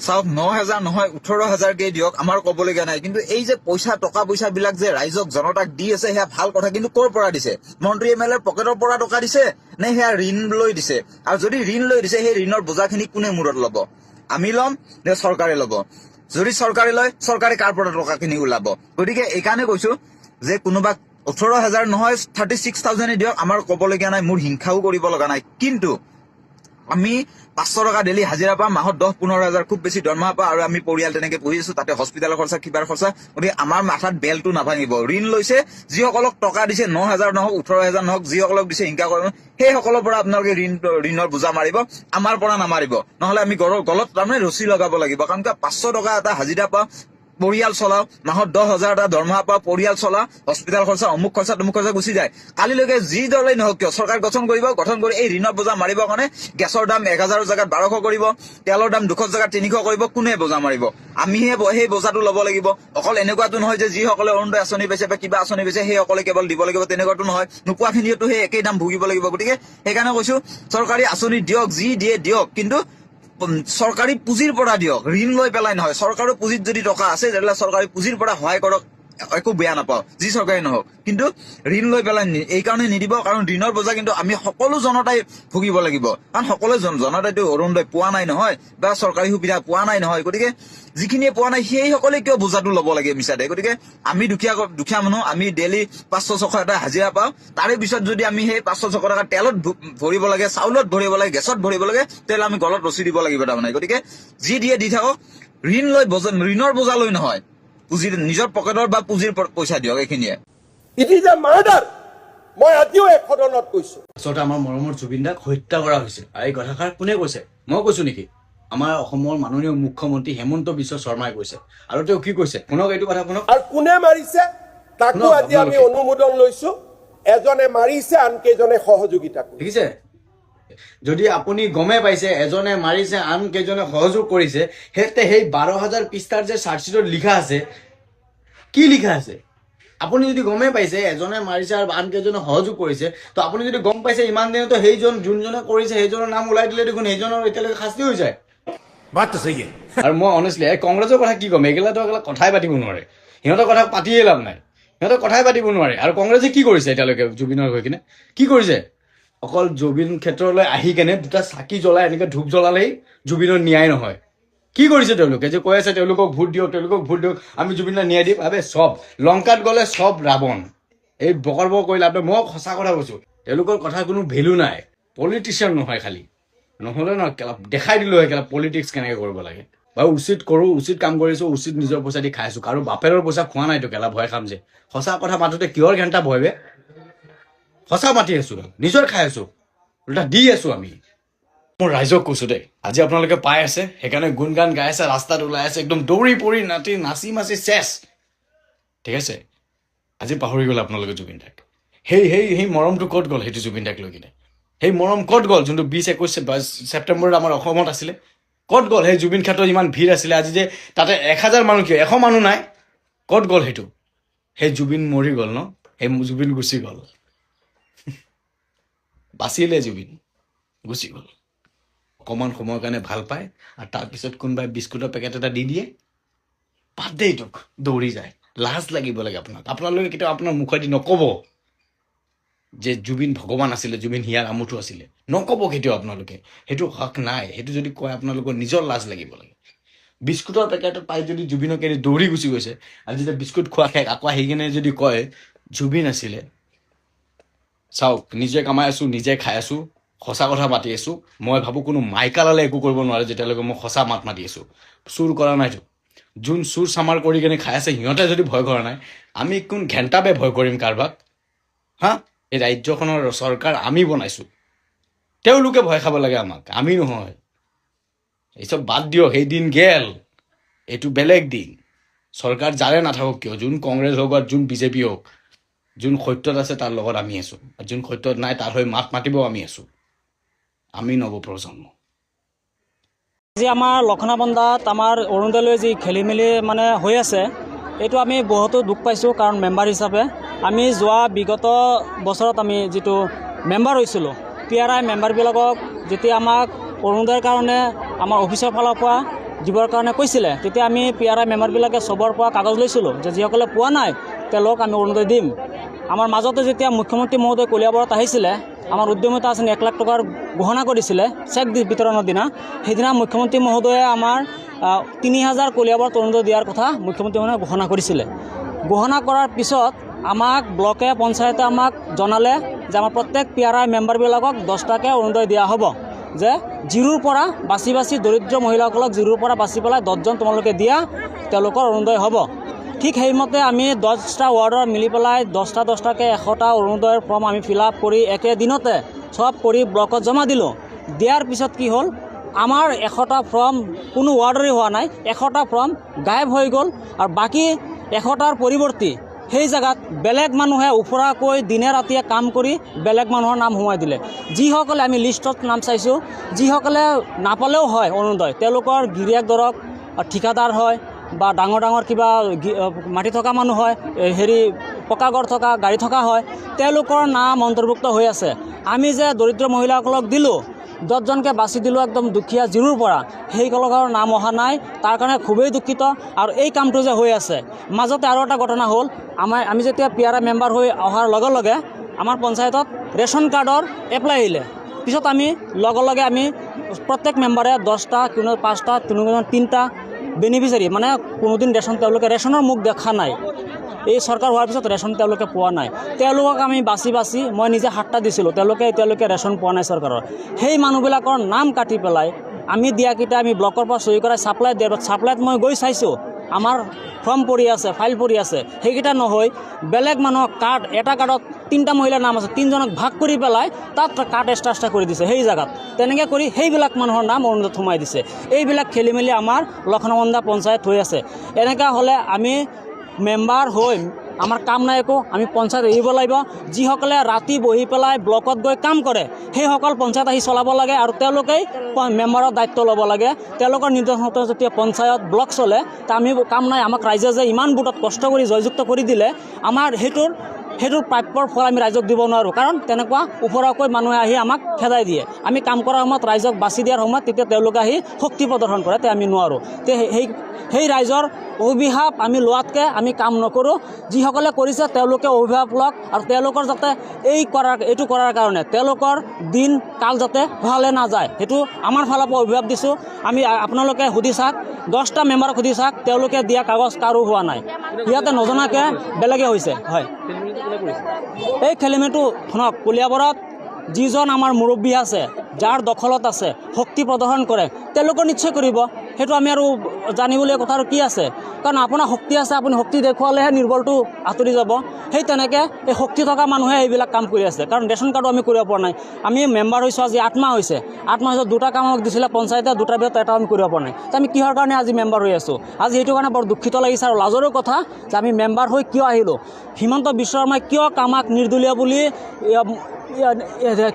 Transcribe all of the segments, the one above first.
চাওক 9,000 নহয় 18,000কে দিয়ক, আমাৰ ক'বলগীয়া নাই। কিন্তু এই যে টকা পইচা বিলাক যে ৰাইজক জনতাক দি আছে সেয়া ভাল কথা, কিন্তু ক'ৰ পৰা দিছে? মন্ত্ৰী MLA পকেটৰ পৰা টকা দিছে নে সেয়া ঋণ লৈ দিছে? আৰু যদি ঋণ লৈ দিছে সেই ঋণৰ বোজাখিনি কোনে মূৰত ল'ব? আমি ল'ম নে চৰকাৰে ল'ব? যদি চৰকাৰে লয়, চৰকাৰে কাৰ পৰা টকাখিনি ওলাব? গতিকে এইকাৰণে কৈছো যে কোনোবাক 18,000 নহয় 36,000 দিয়ক, আমাৰ ক'বলগীয়া নাই, মোৰ হিংসাও কৰিব লগা নাই। কিন্তু আমি 500 টকা ডেইলি হাজিৰা পাম, মাহত 10-15,000 খুব বেছি দৰমহা পাওঁ, আৰু আমি পৰিয়াল তেনেকে পঢ়ি আছো, তাতে হস্পিটেলৰ খৰচা কিবাৰ খৰচা। গতিকে আমাৰ মাথাত বেলটো নাভাঙিব। ঋণ লৈছে, যিসকলক টকা দিছে 9,000 নহওক 18,000 নহওক, যিসকলক দিছে হিংসা কৰিব, সেইসকলৰ পৰা আপোনালোকে ঋণৰ বোজা মাৰিব, আমাৰ পৰা নামাৰিব। নহলে আমি গলত তাৰমানে ৰছী লগাব লাগিব। কাৰণ 500 টকা এটা হাজিৰা পাওঁ, পৰিয়াল চলাও, মাহত 10,000 এটা দৰমহা পাওঁ, পৰিয়াল চলা, হস্পিটেল খৰচা, অমুক খৰচা গুচি যায়। কালিলৈকে যি দলেই নহওক কিয় চৰকাৰ গঠন কৰি এই ঋণৰ বোজা মাৰিবৰ কাৰণে গেছৰ দাম 1,000ৰ জেগাত 1200 কৰিব, তেলৰ দাম 200ৰ জেগাত 300 কৰিব। কোনে বোজা মাৰিব? আমিহে সেই বোজাটো ল'ব লাগিব। অকল এনেকুৱাটো নহয় যে যিসকলে অৰুণোদয় আঁচনি পাইছে বা কিবা আঁচনি পাইছে সেইসকলে কেৱল দিব লাগিব, তেনেকুৱাটো নহয়। নোপোৱাখিনিয়েতো সেই একেই দাম ভুগিব লাগিব। গতিকে সেইকাৰণে কৈছো চৰকাৰী আঁচনি দিয়ক, যি দিয়ে দিয়ক, কিন্তু চৰকাৰী পুঁজিৰ পৰা দিয়ক, ঋণ লৈ পেলাই নহয়। চৰকাৰৰ পুঁজিত যদি টকা আছে তেতিয়াহ'লে চৰকাৰী পুঁজিৰ পৰা সহায় কৰক, একো বেয়া নাপাওঁ, যি চৰকাৰে নহওক। কিন্তু ঋণ লৈ পেলাই এই কাৰণে নিদিব, কাৰণ ঋণৰ বোজা কিন্তু আমি সকলো জনতাই ভুগিব লাগিব। কাৰণ সকলো জনতাইতো অৰুণোদয় পোৱা নাই নহয়, বা চৰকাৰী সুবিধা পোৱা নাই নহয়। গতিকে যিখিনিয়ে পোৱা নাই সেইসকলে কিয় বোজাটো ল'ব লাগে মিছাতে? গতিকে আমি দুখীয়া মানুহ, আমি ডেইলি 500-600 এটা হাজিৰা পাওঁ। তাৰে পিছত যদি আমি সেই 500-600 টকা তেলত ভৰিব লাগে, চাউলত ভৰিব লাগে, গেছত ভৰিব লাগে, তেতিয়াহ'লে আমি গলত ৰচি দিব লাগিব তাৰমানে। গতিকে যি দিয়ে দি থাকক, ঋণৰ বোজা লৈ নহয়, পুঁজিৰ নিজৰ পকেটৰ বা পুঁজিৰ পইচা দিয়ক, এইখিনিয়ে। It is a murder. মই আজিও এক সদনত কৈছো, আচলতে আমাৰ মৰমৰ জুবিন দাক হত্যা কৰা হৈছে। আৰু এই কথাষাৰ কোনে কৈছে? মই কৈছো নেকি? আমাৰ অসমৰ মাননীয় মুখ্যমন্ত্ৰী হেমন্ত বিশ্ব শৰ্মাই কৈছে। আৰু তেওঁ কি কৈছে শুনক, এইটো কথা শুনক। আৰু কোনে মাৰিছে তাকো আজি আমি অনুমোদন লৈছো। এজনে মাৰিছে, আন কেইজনে সহযোগিতা কৰিছে। দেখিছে? যদি আপুনি গমে পাইছে এজনে মাৰিছে, আন কেইজনে সহযোগ কৰিছে, সেই 12,000 পৃষ্ঠাৰ যে চাৰ্জশ্বিটত লিখা আছে, কি লিখা আছে? আপুনি যদি গমে পাইছে এজনে মাৰিছে আৰু আন কেইজনে সহযোগ কৰিছে, তো আপুনি যদি গম পাইছে ইমান দিনতো যোনজনে কৰিছে সেইজনৰ নাম ওলাই দিলে দেখোন সেইজনৰ এতিয়ালৈকে শাস্তি হৈ যায়। আৰু মই অনেষ্টলি এই কংগ্ৰেছৰ কথা কি ক'ম? এইগিলাটো কথাই পাতিব নোৱাৰে, সিহঁতৰ কথা পাতিয়ে লাভ নাই, সিহঁতৰ কথাই পাতিব নোৱাৰে। আৰু কংগ্ৰেছে কি কৰিছে এতিয়ালৈকে জুবিনৰ হৈ কিনে? কি কৰিছে? অকল জুবিন ক্ষেত্ৰলৈ আহি কেনে দুটা চাকি জ্বলাই এনেকে ধূপ জ্বলালেই জুবিনৰ ন্যায় নহয়। কি কৰিছে তেওঁলোকে যে কৈ আছে তেওঁলোকক ভোট দিয়ক, আমি জুবিনক ন্যায় দিম? আবে চব লংকাত গ'লে চব ৰাৱণ। এই বকৰ কৰিলে আপুনি, মই সঁচা কথা কৈছো, তেওঁলোকৰ কথা কোনো ভেলু নাই। পলিটিচিয়ান নহয়, খালি নহ'লে ন দেখাই দিলো হয় পলিটিক্স কেনেকে কৰিব লাগে। বাৰু উচিত কৰো, উচিত কাম কৰিছো, উচিত নিজৰ পইচা দি খাইছো, কাৰো বাপেৰৰ পইচা খোৱা নাইতো ভয় খাম যে। সঁচা কথা মাতোতে কিহৰ ঘণ্টা ভয় বে? সঁচা মাতি আছো, নিজৰ খাই আছো, উল্টা দি আছো আমি। মোৰ ৰাইজক কৈছো দেই, আজি আপোনালোকে পাই আছে সেইকাৰণে গুণ গান গাই আছে, ৰাস্তাত ওলাই আছে, একদম দৌৰি পৰি নাচি চেচ। ঠিক আছে, আজি পাহৰি গ'ল আপোনালোকে জুবিন দাক। সেই মৰমটো ক'ত গ'ল? সেইটো জুবিন দাক লৈ কিনে সেই মৰম ক'ত গ'ল? যোনটো 20-21 ছেপ্টেম্বৰত আমাৰ অসমত আছিলে, ক'ত গ'ল? সেই জুবিন ক্ষেত্ৰত ইমান ভিৰ আছিলে, আজি যে তাতে 1,000 মানুহ কিয় 100 মানুহ নাই, ক'ত গ'ল সেইটো? সেই জুবিন মৰি গ'ল ন, সেই জুবিন গুচি গ'ল। বাচিলে জুবিন, গুচি গ'ল। অকণমান সময়ৰ কাৰণে ভাল পায়, আৰু তাৰপিছত কোনোবাই বিস্কুটৰ পেকেট এটা দি দিয়ে, বাদ দে এইটোক, দৌৰি যায়। লাজ লাগিব লাগে আপোনালোকে কেতিয়াও আপোনাৰ মুখেদি নক'ব যে জুবিন ভগৱান আছিলে, জুবিন হিয়াৰ আমঠু আছিলে, নক'ব কেতিয়াও আপোনালোকে। সেইটো হক নাই। সেইটো যদি কয় আপোনালোকৰ নিজৰ লাজ লাগিব লাগে। বিস্কুটৰ পেকেটত পাই যদি জুবিনক এৰি দৌৰি গুচি গৈছে, আৰু যেতিয়া বিস্কুট খোৱা শেষ আকৌ আহি কিনে যদি কয় জুবিন আছিলে, চাওক নিজে কামাই আছো, নিজে খাই আছো, সঁচা কথা মাতি আছো। মই ভাবো কোনো মাইকালালে একো কৰিব নোৱাৰে যেতিয়ালৈকে মই সঁচা মাত মাতি আছো। চুৰ কৰা নাইতো। যোন চুৰ চামাৰ কৰি কিনে খাই আছে সিহঁতে যদি ভয় কৰা নাই, আমি কোন ঘেণ্টাবে ভয় কৰিম কাৰোবাক? হা, এই ৰাজ্যখনৰ চৰকাৰ আমি বনাইছো, তেওঁলোকে ভয় খাব লাগে আমাক, আমি নহয়। এইসব বাদ দিয়ক, সেই দিন গেল, এইটো বেলেগ দিন। চৰকাৰ যাৰে নাথাকক কিয়, যোন কংগ্ৰেছ হওক বা যোন বিজেপি হওক, যোন সত্যত আছে তাৰ লগত আমি আছো, আৰু যোন সত্যত নাই তাৰ হৈ মাত মাতিব আমি আছো। আমি নৱপ্ৰজন্ম। আজি আমাৰ লক্ষণাবন্ধাত আমাৰ অৰুণোদয়লৈ যি খেলি মেলি হৈ আছে, এইটো আমি বহুতো দুখ পাইছোঁ। কাৰণ মেম্বাৰ হিচাপে আমি যোৱা বিগত বছৰত আমি যিটো মেম্বাৰ হৈছিলোঁ, PRI মেম্বাৰবিলাকক যেতিয়া আমাক অৰুণোদয়ৰ কাৰণে আমাৰ অফিচৰ ফালৰ পৰা দিবৰ কাৰণে কৈছিলে, তেতিয়া আমি PRI মেম্বাৰবিলাকে চবৰ পৰা কাগজ লৈছিলোঁ যে যিসকলে পোৱা নাই তেওঁলোকক আমি অৰুণোদয় দিম। আমাৰ মাজতে যেতিয়া মুখ্যমন্ত্ৰী মহোদয় কলিয়াবৰত আহিছিলে, আমাৰ উদ্যমিতা আঁচনি 1 লাখ টকাৰ ঘোষণা কৰিছিলে চেক বিতৰণৰ দিনা, সেইদিনা মুখ্যমন্ত্ৰী মহোদয়ে আমাৰ 3000 কলিয়াবৰত অৰুণোদয় দিয়াৰ কথা মুখ্যমন্ত্ৰী মহোদয়ে ঘোষণা কৰিছিলে। ঘোষণা কৰাৰ পিছত আমাক ব্লকে পঞ্চায়তে আমাক জনালে যে আমাৰ প্ৰত্যেক PRI মেম্বাৰবিলাকক 10টাকৈ অৰুণোদয় দিয়া হ'ব, যে জিৰোৰ পৰা বাছি দৰিদ্ৰ মহিলাসকলক জিৰোৰ পৰা বাছি পেলাই 10জন তোমালোকে দিয়া, তেওঁলোকৰ অৰুণোদয় হ'ব। ঠিক সেইমতে আমি 10টা ৱাৰ্ডৰ মিলি পেলাই 10টাকৈ 100টা অৰুণোদয়ৰ ফৰ্ম আমি ফিল আপ কৰি একেদিনতে চব কৰি ব্লকত জমা দিলোঁ। দিয়াৰ পিছত কি হ'ল, আমাৰ 100টা ফৰ্ম কোনো ৱাৰ্ডৰে হোৱা নাই, 100টা ফৰ্ম গায়ব হৈ গ'ল। আৰু বাকী 100টাৰ পৰিৱৰ্তে সেই জেগাত বেলেগ মানুহে ওফৰাকৈ দিনে ৰাতিয়ে কাম কৰি বেলেগ মানুহৰ নাম সোমাই দিলে। যিসকলে আমি লিষ্টত নাম চাইছোঁ, যিসকলে নাপালেও হয় অৰুণোদয়, তেওঁলোকৰ গিৰিয়েক ধৰক ঠিকাদাৰ হয় বা ডাঙৰ কিবা মাটি থকা মানুহ হয়, পকা ঘৰ থকা গাড়ী থকা হয়, তেওঁলোকৰ নাম অন্তৰ্ভুক্ত হৈ আছে। আমি যে দৰিদ্ৰ মহিলাসকলক দিলোঁ, 10জনকৈ বাছি দিলোঁ একদম দুখীয়া জিৰোৰ পৰা, সেইসকলৰ নাম অহা নাই। তাৰ কাৰণে খুবেই দুখিত। আৰু এই কামটো যে হৈ আছে, মাজতে আৰু এটা ঘটনা হ'ল, আমি যেতিয়া PRI মেম্বাৰ হৈ অহাৰ লগে লগে আমাৰ পঞ্চায়তত ৰেচন কাৰ্ডৰ এপ্লাই আহিলে। পিছত আমি লগে আমি প্ৰত্যেক মেম্বাৰে 10টা, কোনো 5টা, কোনো 3টা বেনিফিচিয়াৰী, মানে কোনোদিন তেওঁলোকে ৰেচনৰ মুখ দেখা নাই। এই চৰকাৰ হোৱাৰ পিছত ৰেচন তেওঁলোকে পোৱা নাই। তেওঁলোকক আমি বাছি মই নিজে 7টা দিছিলোঁ, তেওঁলোকে এতিয়ালৈকে ৰেচন পোৱা নাই চৰকাৰৰ। সেই মানুহবিলাকৰ নাম কাটি পেলাই আমি দিয়াকেইটা আমি ব্লকৰ পৰা চহী কৰাই ছাপ্লাই দিয়াৰ পিছত ছাপ্লাইত মই গৈ চাইছোঁ, আমাৰ ফৰ্ম পৰি আছে, ফাইল পৰি আছে। সেইকেইটা নহয়, বেলেগ মানুহক কাৰ্ড, এটা কাৰ্ডত 3টা মহিলাৰ নাম আছে, 3জনক ভাগ কৰি পেলাই তাত কাৰ্ড এক্সট্ৰা কৰি দিছে সেই জেগাত। তেনেকৈ কৰি সেইবিলাক মানুহৰ নাম অৰুণোদয়ত সোমাই দিছে। এইবিলাক খেলি মেলি আমাৰ লক্ষ্ণবন্ধা পঞ্চায়ত হৈ আছে। এনেকুৱা হ'লে আমি মেম্বাৰ হৈ আমাৰ কাম নাই একো, আমি পঞ্চায়ত এৰিব লাগিব। যিসকলে ৰাতি বহি পেলাই ব্লকত গৈ কাম কৰে, সেইসকল পঞ্চায়ত আহি চলাব লাগে আৰু তেওঁলোকেই মেম্বাৰৰ দায়িত্ব ল'ব লাগে। তেওঁলোকৰ নিৰ্দেশমতে যেতিয়া পঞ্চায়ত ব্লক চলে, তা আমি কাম নাই। আমাক ৰাইজে যে ইমান বুটত কষ্ট কৰি জয়যুক্ত কৰি দিলে, আমাৰ সেইটোৰ প্ৰাপ্যৰ ফল আমি ৰাইজক দিব নোৱাৰোঁ। কাৰণ তেনেকুৱা ওপৰাকৈ মানুহে আহি আমাক খেদাই দিয়ে। আমি কাম কৰাৰ সময়ত ৰাইজক বাছি দিয়াৰ সময়ত তেতিয়া তেওঁলোকে আহি শক্তি প্ৰদৰ্শন কৰে, তে আমি নোৱাৰোঁ। তে সেই ৰাইজৰ অভিশাপ আমি লোৱাতকৈ আমি কাম নকৰোঁ। যিসকলে কৰিছে তেওঁলোকে অভিশাপ লওক, আৰু তেওঁলোকৰ যাতে এইটো কৰাৰ কাৰণে তেওঁলোকৰ দিন কাল যাতে ভালে নাযায়, সেইটো আমাৰ ফালৰ পৰা অভিশাপ দিছোঁ। আপোনালোকে সুধি চাওক, 10টা মেম্বাৰক সুধি চাওক, তেওঁলোকে দিয়া কাগজ কাৰো হোৱা নাই। ইয়াতে নজনাকৈ বেলেগে হৈছে। হয়, এই খেলিমেলিটো শুনক, কলিয়াবৰত যিজন আমাৰ মুৰব্বী আছে, যাৰ দখলত আছে, শক্তি প্ৰদৰ্শন কৰে, তেওঁলোকে নিশ্চয় কৰিব। সেইটো আমি আৰু জানিবলৈ কথা আৰু কি আছে। কাৰণ আপোনাৰ শক্তি আছে, আপুনি শক্তি দেখুৱালেহে নিৰ্বলটো আঁতৰি যাব। সেই তেনেকৈ এই শক্তি থকা মানুহে এইবিলাক কাম কৰি আছে। কাৰণ ৰেচন কাৰ্ডো আমি কৰিব পৰা নাই। আমি মেম্বাৰ হৈছোঁ আজি 8 মাহ হৈছে। 8 মাহ হৈছে 2টা কাম আমাক দিছিলে পঞ্চায়তে, 2টাৰ ভিতৰত এটা আমি কৰিব পৰা নাই। তো আমি কিহৰ কাৰণে আজি মেম্বাৰ হৈ আছোঁ? আজি সেইটো কাৰণে বৰ দুখিত লাগিছে আৰু লাজৰো কথা যে আমি মেম্বাৰ হৈ কিয় আহিলোঁ। হিমন্ত বিশ্ব শৰ্মাই কিয় আমাক নিৰ্দলীয় বুলি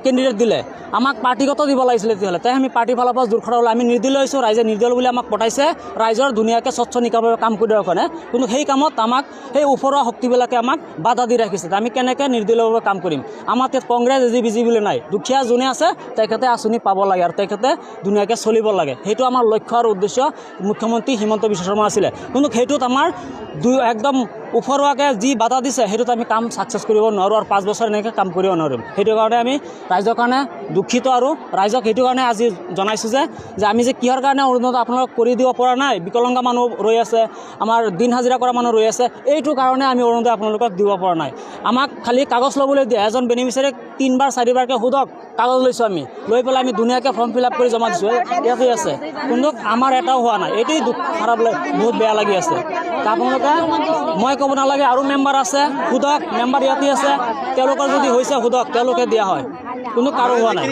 কেণ্ডিডেট দিলে? আমাক পাৰ্টিগত দিব লাগিছিলে তেতিয়াহ'লে। তাই আমি পাৰ্টিৰ ফালৰ পৰা জোৰ খৰাবলৈ আমি নিৰ্দলীয় হৈছোঁ, ৰাইজে নিৰ্দলীয় বুলি আমাক পঠাইছে ৰাইজৰ ধুনীয়াকৈ স্বচ্ছ নিকাভাৱে কাম কৰি দিয়াৰ কাৰণে। কিন্তু সেই কামত আমাক সেই ওপৰুৱা শক্তিবিলাকে আমাক বাধা দি ৰাখিছে। আমি কেনেকৈ নিৰ্দলীয়ভাৱে কাম কৰিম? আমাৰ ইয়াত কংগ্ৰেছ বিজেপি নাই। দুখীয়া যোনে আছে তেখেতে আঁচনি পাব লাগে আৰু তেখেতে ধুনীয়াকৈ চলিব লাগে। সেইটো আমাৰ লক্ষ্য আৰু উদ্দেশ্য মুখ্যমন্ত্ৰী হিমন্ত বিশ্ব শৰ্মা আছিলে। কিন্তু সেইটোত আমাৰ একদম ওপৰুৱাকৈ যি বাধা দিছে, সেইটোত আমি কাম ছাকচেছ কৰিব নোৱাৰোঁ আৰু 5 বছৰ এনেকৈ কাম কৰিব নোৱাৰিম। সেইটো কাৰণে আমি ৰাইজৰ কাৰণে দুখিত আৰু ৰাইজক সেইটো কাৰণে আজি জনাইছোঁ যে আমি যে কিহৰ কাৰণে অৰুণোদয় আপোনালোক কৰি দিব পৰা নাই। বিকলাংগ মানুহ ৰৈ আছে, আমাৰ দিন হাজিৰা কৰা মানুহ ৰৈ আছে, এইটো কাৰণে আমি অৰুণোদয় আপোনালোকক দিব পৰা নাই। আমাক খালি কাগজ ল'বলৈ দিয়ে। এজন বেনিফিচিয়াৰীক 3বাৰ 4বাৰকৈ সোধক, কাগজ লৈছোঁ আমি, লৈ পেলাই আমি ধুনীয়াকৈ ফৰ্ম ফিল আপ কৰি জমা দিছোঁ। ইয়াতে আছে, কিন্তু আমাৰ এটাও হোৱা নাই। এইটোৱেই দুখ, খাৰাপ বহুত বেয়া লাগি আছে। আপোনালোকে মই ক'ব নালাগে, আৰু মেম্বাৰ আছে, সোধক, মেম্বাৰ ইয়াতে আছে, তেওঁলোকৰ যদি হৈছে সোধক, তেওঁলোকে দিয়া হয়, কিন্তু কাৰো হোৱা নাই।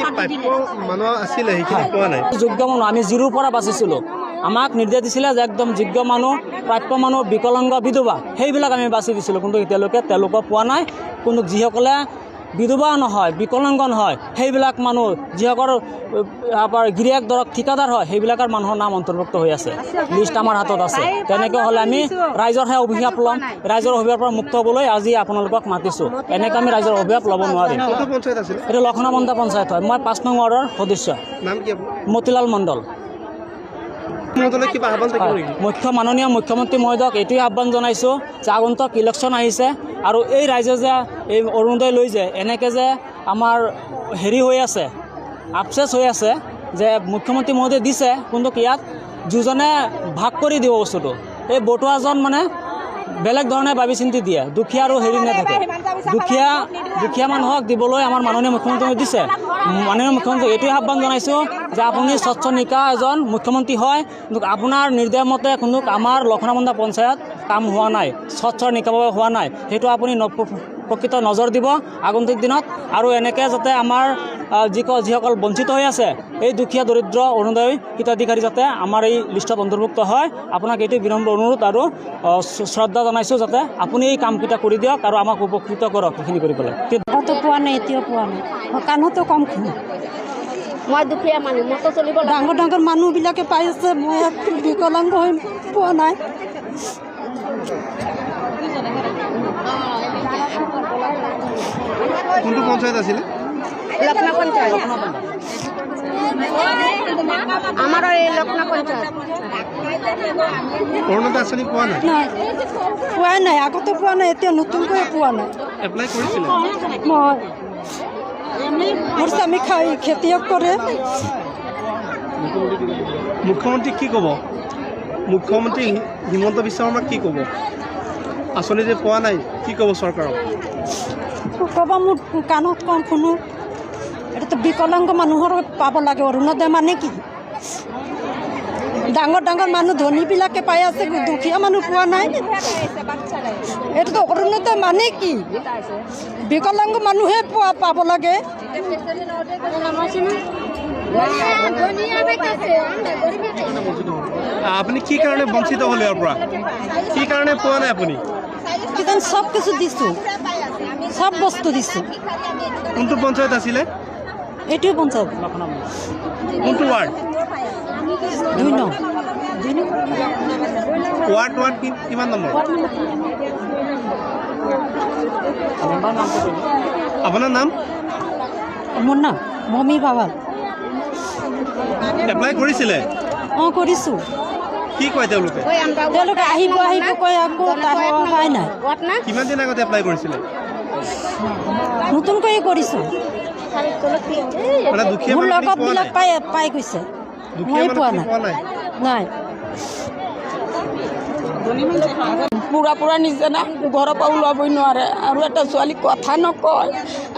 যোগ্য মানুহ আমি জিৰোৰ পৰা বাচিছিলোঁ। আমাক নিৰ্দেশ দিছিলে যে একদম যোগ্য মানুহ, প্ৰাপ্য মানুহ, বিকলাংগ, বিধৱা, সেইবিলাক আমি বাছি দিছিলোঁ। কিন্তু এতিয়ালৈকে তেওঁলোকক পোৱা নাই। কিন্তু যিসকলে বিধৱা নহয়, বিকলাংগ নহয়, সেইবিলাক মানুহ, যিসকলৰ আপোনাৰ গিৰিয়েক ধৰক ঠিকাদাৰ হয়, সেইবিলাকৰ মানুহৰ নাম অন্তৰ্ভুক্ত হৈ আছে। লিষ্ট আমাৰ হাতত আছে। তেনেকৈ হ'লে আমি ৰাইজৰহে অভিশাপ ল'ম। ৰাইজৰ অভিশাপৰ পৰা মুক্ত হ'বলৈ আজি আপোনালোকক মাতিছোঁ। এনেকৈ আমি ৰাইজৰ অভিশাপ ল'ব নোৱাৰিম। এইটো লক্ষ্ণবন্ধা পঞ্চায়ত হয়। মই 5 নং ৱাৰ্ডৰ সদস্য, মতিলাল মণ্ডল। মহোদয়লৈ কিবা আহ্বান থাকিব নেকি? মাননীয় মুখ্যমন্ত্ৰী মহোদয়ক এইটোৱে আহ্বান জনাইছোঁ যে আগন্তুক ইলেকশ্যন আহিছে আৰু এই ৰাইজে যে এই অৰুণোদয় লৈ যে এনেকৈ যে আমাৰ হেৰি হৈ আছে, আপচেছ হৈ আছে যে মুখ্যমন্ত্ৰী মহোদয়ে দিছে, কিন্তু ইয়াত দুজনে ভাগ কৰি দিব বস্তুটো। এই বটুৱাজন মানে বেলেগ ধৰণে ভাবি চিন্তি দিয়ে, দুখীয়া আৰু হেৰি নাথাকে। দুখীয়া মানুহক দিবলৈ আমাৰ মাননীয় মুখ্যমন্ত্ৰীয়ে দিছে। মাননীয় মুখ্যমন্ত্ৰী এইটোৱে আহ্বান জনাইছোঁ যে আপুনি স্বচ্ছ নিকা এজন মুখ্যমন্ত্ৰী হয়, কিন্তু আপোনাৰ নিৰ্দেশ মতে কোনো আমাৰ লক্ষ্মণাবন্ধা পঞ্চায়ত কাম হোৱা নাই, স্বচ্ছ নিকাভাৱে হোৱা নাই। সেইটো আপুনি প্ৰকৃত নজৰ দিব আগন্তুক দিনত, আৰু এনেকৈ যাতে আমাৰ যিসকল বঞ্চিত হৈ আছে এই দুখীয়া দৰিদ্ৰ অৰুণোদয় হিতাধিকাৰী যাতে আমাৰ এই লিষ্টত অন্তৰ্ভুক্ত হয়। আপোনাক এইটো বিনম্ৰ অনুৰোধ আৰু শ্ৰদ্ধা জনাইছোঁ যাতে আপুনি এই কামকেইটা কৰি দিয়ক আৰু আমাক উপকৃত কৰক এইখিনি কৰি পেলাই। আগতো পোৱা নাই, এতিয়াও পোৱা নাই, কাণতো কম খাওঁ। মই দুখীয়া মানুহ, মতো চলিব ডাঙৰ ডাঙৰ মানুহবিলাকে পাই আছে, মই একটু বিকলাংগ হৈ পোৱা নাই। কোনটো পঞ্চায়ত আছিলে? লক্ষ্ণৌ পঞ্চায়ত, আমাৰ এই লক্ষ্ণৌ পঞ্চায়ত। অৰুণোদয় আঁচনি পোৱা নাই? নাই, পোৱাই নাই, আগতে পোৱা নাই, এতিয়া নতুনকৈ পোৱা নাই। এপ্লাই কৰিছিলে? মই মোৰ স্বামী খেতিয়ক কৰে। মুখ্যমন্ত্ৰীক কি ক'ব? মুখ্যমন্ত্ৰী হিমন্ত বিশ্ব শৰ্মাক কি ক'ব? আঁচনি যে পোৱা নাই, কি ক'ব চৰকাৰক? ক'বা মোৰ কাণত কম শুনো। এইটোতো বিকলাংগ মানুহৰ পাব লাগে। অৰুণোদয় মানে কি? ডাঙৰ ডাঙৰ মানুহ ধনীবিলাকে পাই আছে, দুখীয়া মানুহ পোৱা নাই। এইটোতো অৰুণোদয় মানে কি? বিকলাংগ মানুহে পাব লাগে। আপুনি কি কাৰণে বঞ্চিত হ'লে ইয়াৰ পৰা? কি কাৰণে পোৱা নাই আপুনি? কিজান চব কিছু দিছোঁ, চব বস্তু দিছোঁ। কোনটো পঞ্চায়ত আছিলে? এইটোৱে পঞ্চায়ত। কোনটো ৱাৰ্ড? 2 নং। ৱাৰ্ড কিমান নম্বৰ? আপোনাৰ নাম? মোৰ নাম মমি বাবাল। এপ্লাই কৰিছিলে? অঁ, কৰিছোঁ। কি কয় তেওঁলোকে? তেওঁলোকে আহিব কয়, আকৌ অহাই নাই। কিমান দিন আগতে এপ্লাই কৰিছিলে? নতুনকৈয়ে কৰিছোঁ। মানে দুখীয়া মোৰ মানুহখিনি পোৱা লগতবিলাক নাই? পাই গৈছে, দুখীয়া মই পোৱা মানুহখিনি পোৱা নাই? নাই। পুৰা নিজানা ঘৰৰ পৰা ওলাবই নোৱাৰে, আৰু এটা ছোৱালী কথা নকয়।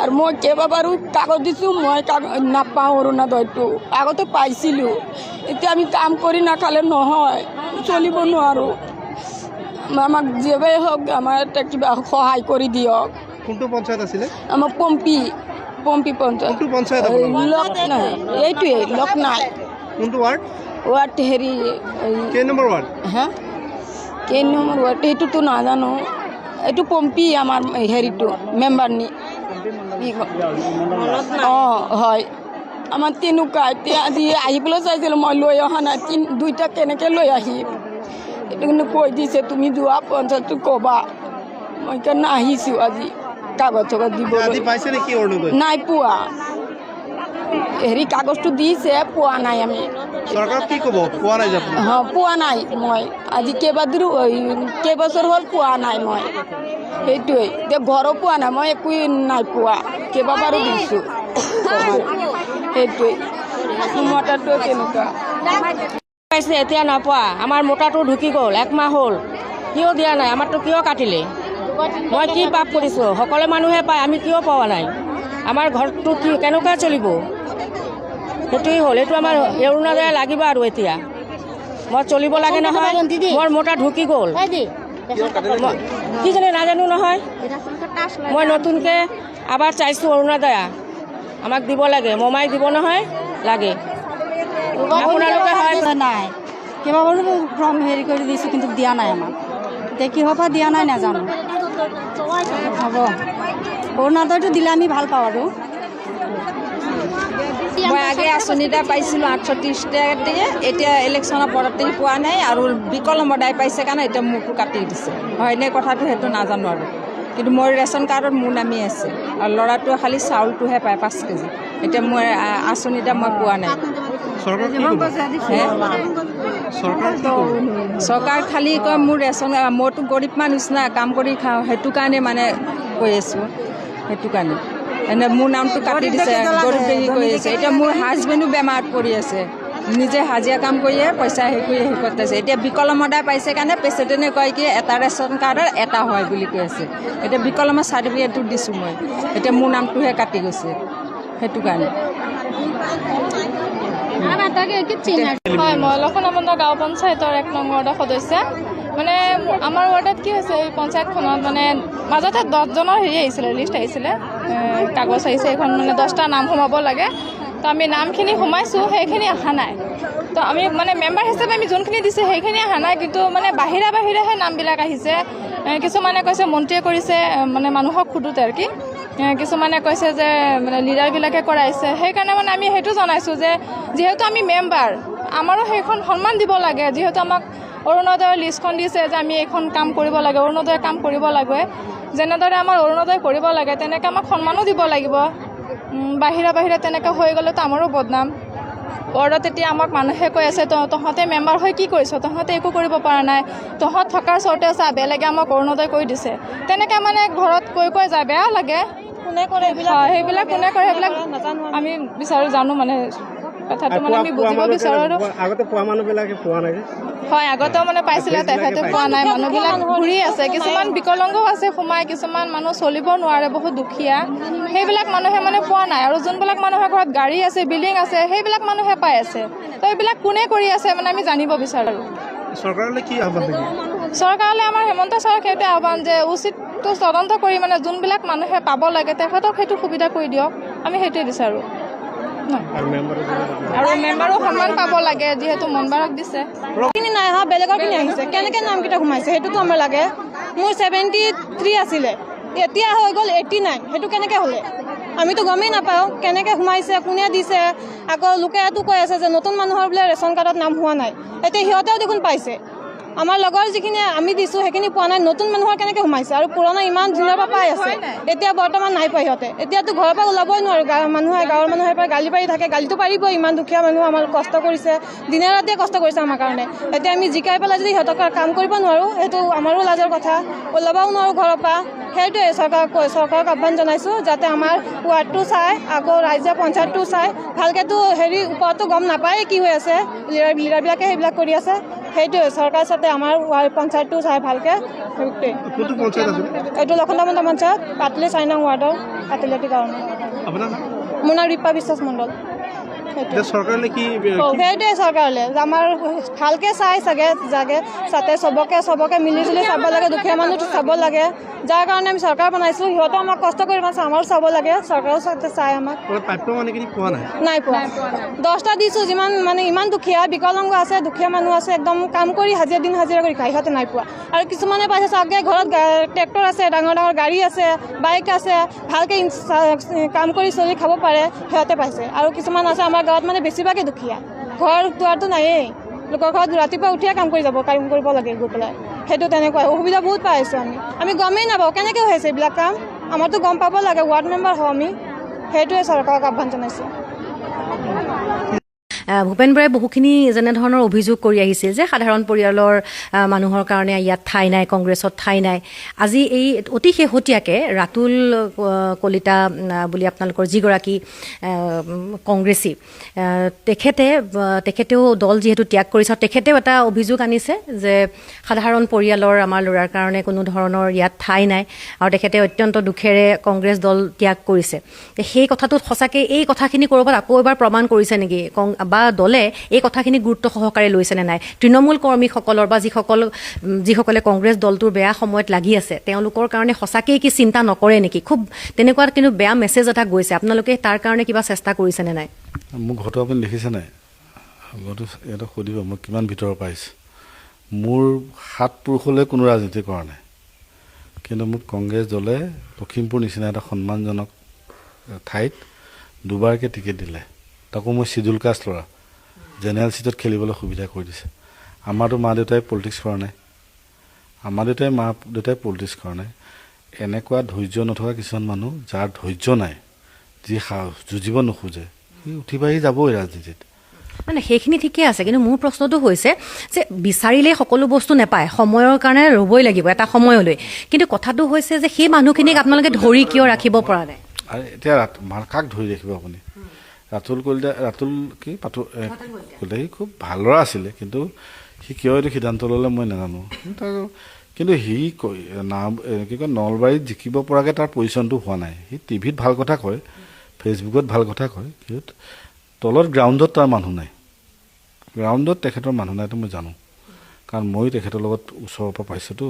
আৰু মই কেইবাবাৰো কাগজ দিছোঁ, মই নাপাওঁ অৰুণোদয়টো। আগতে পাইছিলোঁ, এতিয়া আমি কাম কৰি নাখালে নহয়, চলিব নোৱাৰোঁ। আমাক যেবাই হওক আমাৰ এটা কিবা সহায় কৰি দিয়ক। কোনটো পঞ্চায়ত আছিলে? আমাৰ পম্পী পঞ্চায়ত। কোনটো পঞ্চায়ত আপোনাৰ? লক্ষ্ণৌ, এইটোৱে লক্ষ্ণৌ। কোনটো ৱাৰ্ড? ৱাৰ্ড হেৰি কেই নম্বৰ ৱাৰ্ড? হা, কেই নম্বৰ ৱাৰ্ড সেইটোতো নাজানো। এইটো পম্পী আমাৰ হেৰিটো মেম্বাৰ নি। অঁ, হয়, আমাৰ তেনেকুৱা। এতিয়া আজি আহিবলৈ চাইছিলোঁ, মই লৈ অহা নাই। দুইটা কেনেকৈ লৈ আহিম? এইটো কিন্তু কৈ দিছে, তুমি যোৱা পঞ্চায়তটো ক'বা। মই সেইকাৰণে আহিছোঁ আজি কাগজ চাগজ দিব। পাইছে নেকি অৰুণোদয়? নাই পোৱা, হেৰি কাগজটো দিছে, পোৱা নাই আমি। চৰকাৰক কি ক'ব? পোৱা নাই যাব? অঁ, পোৱা নাই মই। আজি কেইবছৰ হ'ল পোৱা নাই মই। সেইটোৱে, এতিয়া ঘৰো পোৱা নাই, মই একোৱে নাই পোৱা। কেইবাবাৰো দিছোঁ, সেইটোৱে। মতাটো কেনেকুৱা পাইছে, এতিয়া নাপোৱা। আমাৰ মোটাটো ঢুকি গ'ল, 1 মাহ হ'ল, কিয় দিয়া নাই? আমাৰতো কিয় কাটিলে? মই কি পাপ কৰিছোঁ? সকলো মানুহে পায়, আমি কিয় পোৱা নাই? আমাৰ ঘৰটো কি কেনেকুৱা চলিব? সেইটোৱেই হ'ল। এইটো আমাৰ অৰুণোদয় লাগিব। আৰু এতিয়া মই চলিব লাগে নহয়, মোৰ মোটা ঢুকি গ'ল। কি জানে নাজানো নহয়। মই নতুনকৈ আবাৰ চাইছোঁ অৰুণোদয় আমাক দিব লাগে, মমাই দিব নহয়, লাগে। আপোনালোকে হয় নাই, কেইবাবাৰো ফৰ্ম হেৰি কৰি দিছোঁ, কিন্তু দিয়া নাই আমাক। এতিয়া কিহৰ পৰা দিয়া নাই নাজানো। হ'ব, অৰুণোদয়টো দিলে আমি ভাল পাওঁ। আৰু মই আগে আঁচনি এটা পাইছিলোঁ 830 টাকা দিয়ে, এতিয়া ইলেকশ্যনৰ পৰতে পোৱা নাই। আৰু বিকলাংগ দাই পাইছে কাৰণে এতিয়া মোৰটো কাটি দিছে। হয়নে কথাটো সেইটো নাজানো। আৰু কিন্তু মোৰ ৰেচন কাৰ্ডত মোৰ নামি আছে, আৰু ল'ৰাটোৱে খালি চাউলটোহে পায় 5 কেজি। এতিয়া মই আঁচনি এটা মই পোৱা নাই। চৰকাৰ কি ক'ব? চৰকাৰ কি ক'ব? চৰকাৰ খালি কয় মোৰ ৰেচন মইতো গৰীব মানুহ নিচিনা কাম কৰি খাওঁ, সেইটো কাৰণে মানে কৈ আছোঁ, সেইটো কাৰণে এনে মোৰ নামটো কাটি দিছে, গৰীব দেখি কৈ আছে। এতিয়া মোৰ হাজবেণ্ডো বেমাৰত পৰি আছে, নিজে হাজিৰা কাম কৰিয়ে পইচা হেৰি কৰি হেৰি কৰি আছে। এতিয়া বিকলমদাই পাইছে কাৰণে প্ৰেচিডেণ্টে কয় কি এটা ৰেচন কাৰ্ডৰ এটা হয় বুলি কৈ আছে। এতিয়া বিকলমৰ চাৰ্টিফিকেটটো দিছোঁ মই, এতিয়া মোৰ নামটোহে কাটি গৈছে, সেইটো কাৰণে। হয়, মই লক্ষণাবন্ধা গাঁও পঞ্চায়তৰ 1 নং ৱাৰ্ডৰ সদস্য। মানে আমাৰ ৱাৰ্ডত কি হৈছে, এই পঞ্চায়তখনত মানে মাজতে 10জনৰ হেৰি আহিছিলে, লিষ্ট আহিছিলে, কাগজ আহিছে, এইখন মানে 10টা নাম সোমাব লাগে। তো আমি নামখিনি সোমাইছোঁ, সেইখিনি অহা নাই। তো আমি মানে মেম্বাৰ হিচাপে আমি যোনখিনি দিছোঁ সেইখিনি অহা নাই, কিন্তু মানে বাহিৰেহে নামবিলাক আহিছে। কিছুমানে কৈছে মন্ত্ৰীয়ে কৰিছে, মানে মানুহক সোধোতে আৰু কি, কিছুমানে কৈছে যে মানে লিডাৰবিলাকে কৰাইছে। সেইকাৰণে মানে আমি সেইটো জনাইছোঁ যে যিহেতু আমি মেম্বাৰ, আমাৰো সেইখন সন্মান দিব লাগে। যিহেতু আমাক অৰুণোদয়ৰ লিষ্টখন দিছে যে আমি এইখন কাম কৰিব লাগে, অৰুণোদয়ৰ কাম কৰিব লাগে। যেনেদৰে আমাৰ অৰুণোদয় কৰিব লাগে তেনেকৈ আমাক সন্মানো দিব লাগিব। বাহিৰে তেনেকৈ হৈ গ'লেতো আমাৰো বদনাম। ৱাৰ্ডত এতিয়া আমাক মানুহে কৈ আছে তহঁতে মেম্বাৰ হৈ কি কৰিছ, তহঁতে একো কৰিব পৰা নাই, তহঁত থকাৰ চৰ্তে চা বেলেগে আমাক অৰুণোদয় কৰি দিছে। তেনেকৈ মানে ঘৰত কৈ যায়, বেয়া লাগে। কোনে কৰে সেইবিলাক কোনে কৰে সেইবিলাক আমি বিচাৰোঁ, জানো মানে কথাটো মানে আমি বুজিব বিচাৰোঁ। আৰু আগতে পোৱা মানুহবিলাকে পোৱা নাই। হয়, আগতেও মানে পাইছিলে, তেখেতে পোৱা নাই। মানুহবিলাক ঘূৰি আছে, কিছুমান বিকলাংগও আছে সোমাই, কিছুমান মানুহ চলিব নোৱাৰে, বহুত দুখীয়া, সেইবিলাক মানুহে মানে পোৱা নাই। আৰু যোনবিলাক মানুহৰ ঘৰত গাড়ী আছে, বিল্ডিং আছে, সেইবিলাক মানুহে পাই আছে। তো এইবিলাক কোনে কৰি আছে মানে আমি জানিব বিচাৰোঁ। চৰকাৰলৈ কি আহ্বান থাকিব? চৰকাৰলৈ আমাৰ হেমন্ত ছাৰক সেইটোৱে আহ্বান যে উচিতটো তদন্ত কৰি মানে যোনবিলাক মানুহে পাব লাগে তেখেতক সেইটো সুবিধা কৰি দিয়ক, আমি সেইটোৱে বিচাৰোঁ। আৰু মেম্বাৰো সন্মান পাব লাগে, যিহেতু মেম্বাৰক দিছে। নাই অহা, বেলেগৰ খিনি আহিছে, কেনেকৈ নামকেইটা সোমাইছে সেইটোতো আমাৰ লাগে। মোৰ 73 আছিলে, এতিয়া হৈ গ'ল 89, সেইটো কেনেকৈ হ'লে? আমিতো গমেই নাপাওঁ কেনেকৈ সোমাইছে, কোনে দিছে। আকৌ লোকেতো কৈ আছে যে নতুন মানুহৰ বোলে ৰেচন কাৰ্ডত নাম হোৱা নাই, এতিয়া সিহঁতেও দেখোন পাইছে। আমাৰ লগৰ যিখিনি আমি দিছোঁ সেইখিনি পোৱা নাই, নতুন মানুহৰ কেনেকৈ সোমাইছে? আৰু পুৰণা ইমান দিনৰ পৰা পাই আছে, এতিয়া বৰ্তমান নাই পোৱা সিহঁতে। এতিয়াতো ঘৰৰ পৰা ওলাবই নোৱাৰোঁ, গাঁৱৰ মানুহে পৰা গালি পাৰি থাকে, গালিটো পাৰিবই, ইমান দুখীয়া মানুহ আমাৰ কষ্ট কৰিছে, দিনে ৰাতিয়ে কষ্ট কৰিছে আমাৰ কাৰণে। এতিয়া আমি জিকাই পেলাই যদি সিহঁতক কাম কৰিব নোৱাৰোঁ, সেইটো আমাৰো লাজৰ কথা, ওলাবও নোৱাৰোঁ ঘৰৰ পৰা। সেইটোৱে চৰকাৰক আহ্বান জনাইছোঁ যাতে আমাৰ ৱাৰ্ডটো চাই, আকৌ ৰাইজে পঞ্চায়তটো চাই, ভালকৈতো হেৰি ওপৰতো গম নাপায় কি হৈ আছে, লিডাৰবিলাকে সেইবিলাক কৰি আছে। সেইটোৱে চৰকাৰ চাতে আমাৰ পঞ্চায়তটো চাই ভালকৈ। সেইটোৱে এইটো লক্ষণাবন্ধা পঞ্চায়ত, পাতলি 4 নং ৱাৰ্ডৰ পাতলিয়াটি কাৰণে। মোৰ নাম ৰিপা বিশ্বাস মণ্ডল। চৰকাৰলৈ কি? সেইটোৱে চৰকাৰলৈ আমাৰ ভালকৈ চাই যাতে চবকে মিলিজুলি চাব লাগে, দুখীয়া মানুহটো চাব লাগে। যাৰ কাৰণে আমি চৰকাৰ বনাইছোঁ, সিহঁতেও আমাক কষ্ট কৰি আছে, আমাৰো চাব লাগে, চৰকাৰেও চাই আমাক। নাই পোৱা, 10টা দিছোঁ, ইমান দুখীয়া বিকলাংগ আছে, দুখীয়া মানুহ আছে, একদম কাম কৰি হাজিৰা কৰি খায়, সিহঁতে নাই পোৱা। আৰু কিছুমানে পাইছে চাগে ঘৰত ট্ৰেক্টৰ আছে, ডাঙৰ গাড়ী আছে, বাইক আছে, ভালকৈ কাম কৰি চলি খাব পাৰে, সিহঁতে পাইছে। আৰু কিছুমান আছে আমাৰ গাঁৱত মানে বেছিভাগে দুখীয়া, ঘৰ দুৱাৰটো নায়েই, লোকৰ ঘৰত ৰাতিপুৱা উঠিয়ে কাম কৰিব লাগে গৈ পেলাই। সেইটো তেনেকুৱা অসুবিধা বহুত পাই আছোঁ আমি গমেই নাপাওঁ কেনেকৈ হৈছে এইবিলাক কাম। আমাৰতো গম পাব লাগে, ৱাৰ্ড মেম্বাৰ হওঁ আমি। সেইটোৱে চৰকাৰক আহ্বান জনাইছোঁ। ভূপেন বৰাই বহুখিনি যেনেধৰণৰ অভিযোগ কৰি আহিছিল যে সাধাৰণ পৰিয়ালৰ মানুহৰ কাৰণে ইয়াত ঠাই নাই, কংগ্ৰেছত ঠাই নাই। আজি এই অতি শেহতীয়াকৈ ৰাতুল কলিতা বুলি আপোনালোকৰ যিগৰাকী কংগ্ৰেছী, তেখেতেও দল যিহেতু ত্যাগ কৰিছে, তেখেতেও এটা অভিযোগ আনিছে যে সাধাৰণ পৰিয়ালৰ আমাৰ ল'ৰাৰ কাৰণে কোনো ধৰণৰ ইয়াত ঠাই নাই, আৰু তেখেতে অত্যন্ত দুখেৰে কংগ্ৰেছ দল ত্যাগ কৰিছে। সেই কথাটোত সঁচাকৈ এই কথাখিনি ক'ৰবাত আকৌ এবাৰ প্ৰমাণ কৰিছে নেকি, বা দলে এই কথাখিনি গুৰুত্ব সহকাৰে লৈছেনে নাই? তৃণমূল কৰ্মীসকলৰ বা যিসকলে কংগ্ৰেছ দলটোৰ বেয়া সময়ত লাগি আছে, তেওঁলোকৰ কাৰণে সঁচাকেই কি চিন্তা নকৰে নেকি? খুব তেনেকুৱা কিন্তু বেয়া মেছেজ এটা গৈছে, আপোনালোকে তাৰ কাৰণে কিবা চেষ্টা কৰিছেনে নাই? মোক ঘৰটো আপুনি দেখিছে নাই? মইতো ইয়াতে সুধিব মই কিমান ভিতৰৰ পাইছোঁ। মোৰ 7 পুৰুষলৈ কোনো ৰাজনীতি কৰা নাই, কিন্তু মোক কংগ্ৰেছ দলে লখিমপুৰ নিচিনা এটা সন্মানজনক ঠাইত 2বাৰকৈ টিকেট দিলে, তাকো মই চিডুল কাষ্ট ল'ৰা, জেনেৰেল চিটত খেলিবলৈ সুবিধা কৰি দিছে। আমাৰতো মা দেউতাই পলিটিক্স কৰা নাই, পলিটিক্স কৰা নাই। এনেকুৱা ধৈৰ্য নথকা কিছুমান মানুহ, যাৰ ধৈৰ্য নাই, যি যুঁজিব নোখোজে, সি উঠি বাঢ়ি যাবই ৰাজনীতিত। মানে সেইখিনি ঠিকে আছে, কিন্তু মোৰ প্ৰশ্নটো হৈছে যে বিচাৰিলেই সকলো বস্তু নাপায়, সময়ৰ কাৰণে ৰ'বই লাগিব এটা সময়লৈ, কিন্তু কথাটো হৈছে যে সেই মানুহখিনিক আপোনালোকে ধৰি কিয় ৰাখিব পৰা নাই? আৰু এতিয়া কাক ধৰি ৰাখিব আপুনি? ৰাতুল কলিতা সি খুব ভাল ল'ৰা আছিলে, কিন্তু সি কিয় এইটো সিদ্ধান্ত ল'লে মই নাজানো। কিন্তু সি কি কয় নলবাৰীত জিকিব পৰাকৈ তাৰ পজিশ্যনটো হোৱা নাই। সি টিভিত ভাল কথা কয়, ফেচবুকত ভাল কথা কয়, কিন্তু তলত গ্ৰাউণ্ডত তাৰ মানুহ নাই। গ্ৰাউণ্ডত তেখেতৰ মানুহ নাইতো মই জানো, কাৰণ ময়ো তেখেতৰ লগত ওচৰৰ পৰা পাইছোঁতো।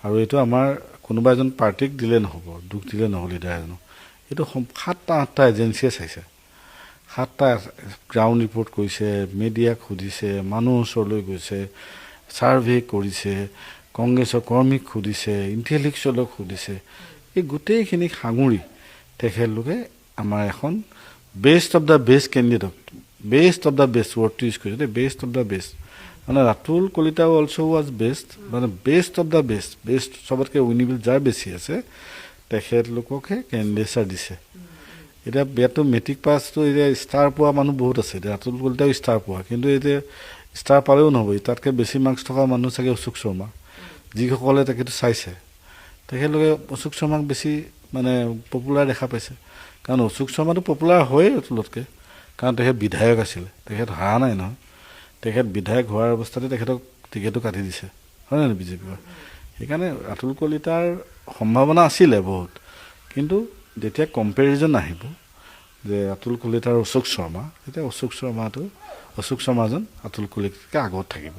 আৰু এইটো আমাৰ কোনোবা এজন পাৰ্টিক দিলে নহ'ব, দুখ দিলে নহ'ল লিডাৰ এজনক। এইটো 7টা-8টা এজেঞ্চিয়ে চাইছে, 7টা গ্ৰাউণ্ড ৰিপৰ্ট কৰিছে, মিডিয়াক সুধিছে, মানুহ ওচৰলৈ গৈছে, ছাৰ্ভে কৰিছে, কংগ্ৰেছৰ কৰ্মীক সুধিছে, ইণ্টেলেক্সুৱেলক সুধিছে। এই গোটেইখিনি সাঙুৰি তেখেতলোকে আমাৰ এখন best of the best candidate, best of the best ৱৰ্ডটো ইউজ কৰিছে দেই, বেষ্ট অফ দ্য বেষ্ট। মানে Ratul Kalita also' was best, মানে best of the best, best চবতকৈ উইনিবল যাৰ বেছি আছে তেখেতলোককহে কেণ্ডিডেটছাৰ দিছে। এতিয়া ইয়াতো মেট্ৰিক পাছটো এতিয়া ষ্টাৰ পোৱা মানুহ বহুত আছে, এতিয়া ৰাতুল কলিতাও ষ্টাৰ পোৱা, কিন্তু এতিয়া ষ্টাৰ পালেও নহ'ব, তাতকৈ বেছি মাৰ্কছ থকা মানুহ চাগে অশোক শৰ্মা, যিসকলে তেখেতটো চাইছে। তেখেতলোকে অশোক শৰ্মাক বেছি মানে পপুলাৰ দেখা পাইছে, কাৰণ অশোক শৰ্মাটো পপুলাৰ হয়েই ৰাতুলতকৈ, কাৰণ তেখেত বিধায়ক আছিলে, তেখেত হাৰা নাই নহয়। তেখেত বিধায়ক হোৱাৰ অৱস্থাতে তেখেতক টিকেটো কাটি দিছে, হয় নহয় বিজেপিৰ। সেইকাৰণে ৰাতুল কলিতাৰ সম্ভাৱনা আছিলে বহুত, কিন্তু যেতিয়া কম্পেৰিজন আহিব যে ৰাতুল কলিতাৰ অশোক শৰ্মা, তেতিয়া অশোক শৰ্মাজন ৰাতুল কলিতাতকৈ আগত থাকিব।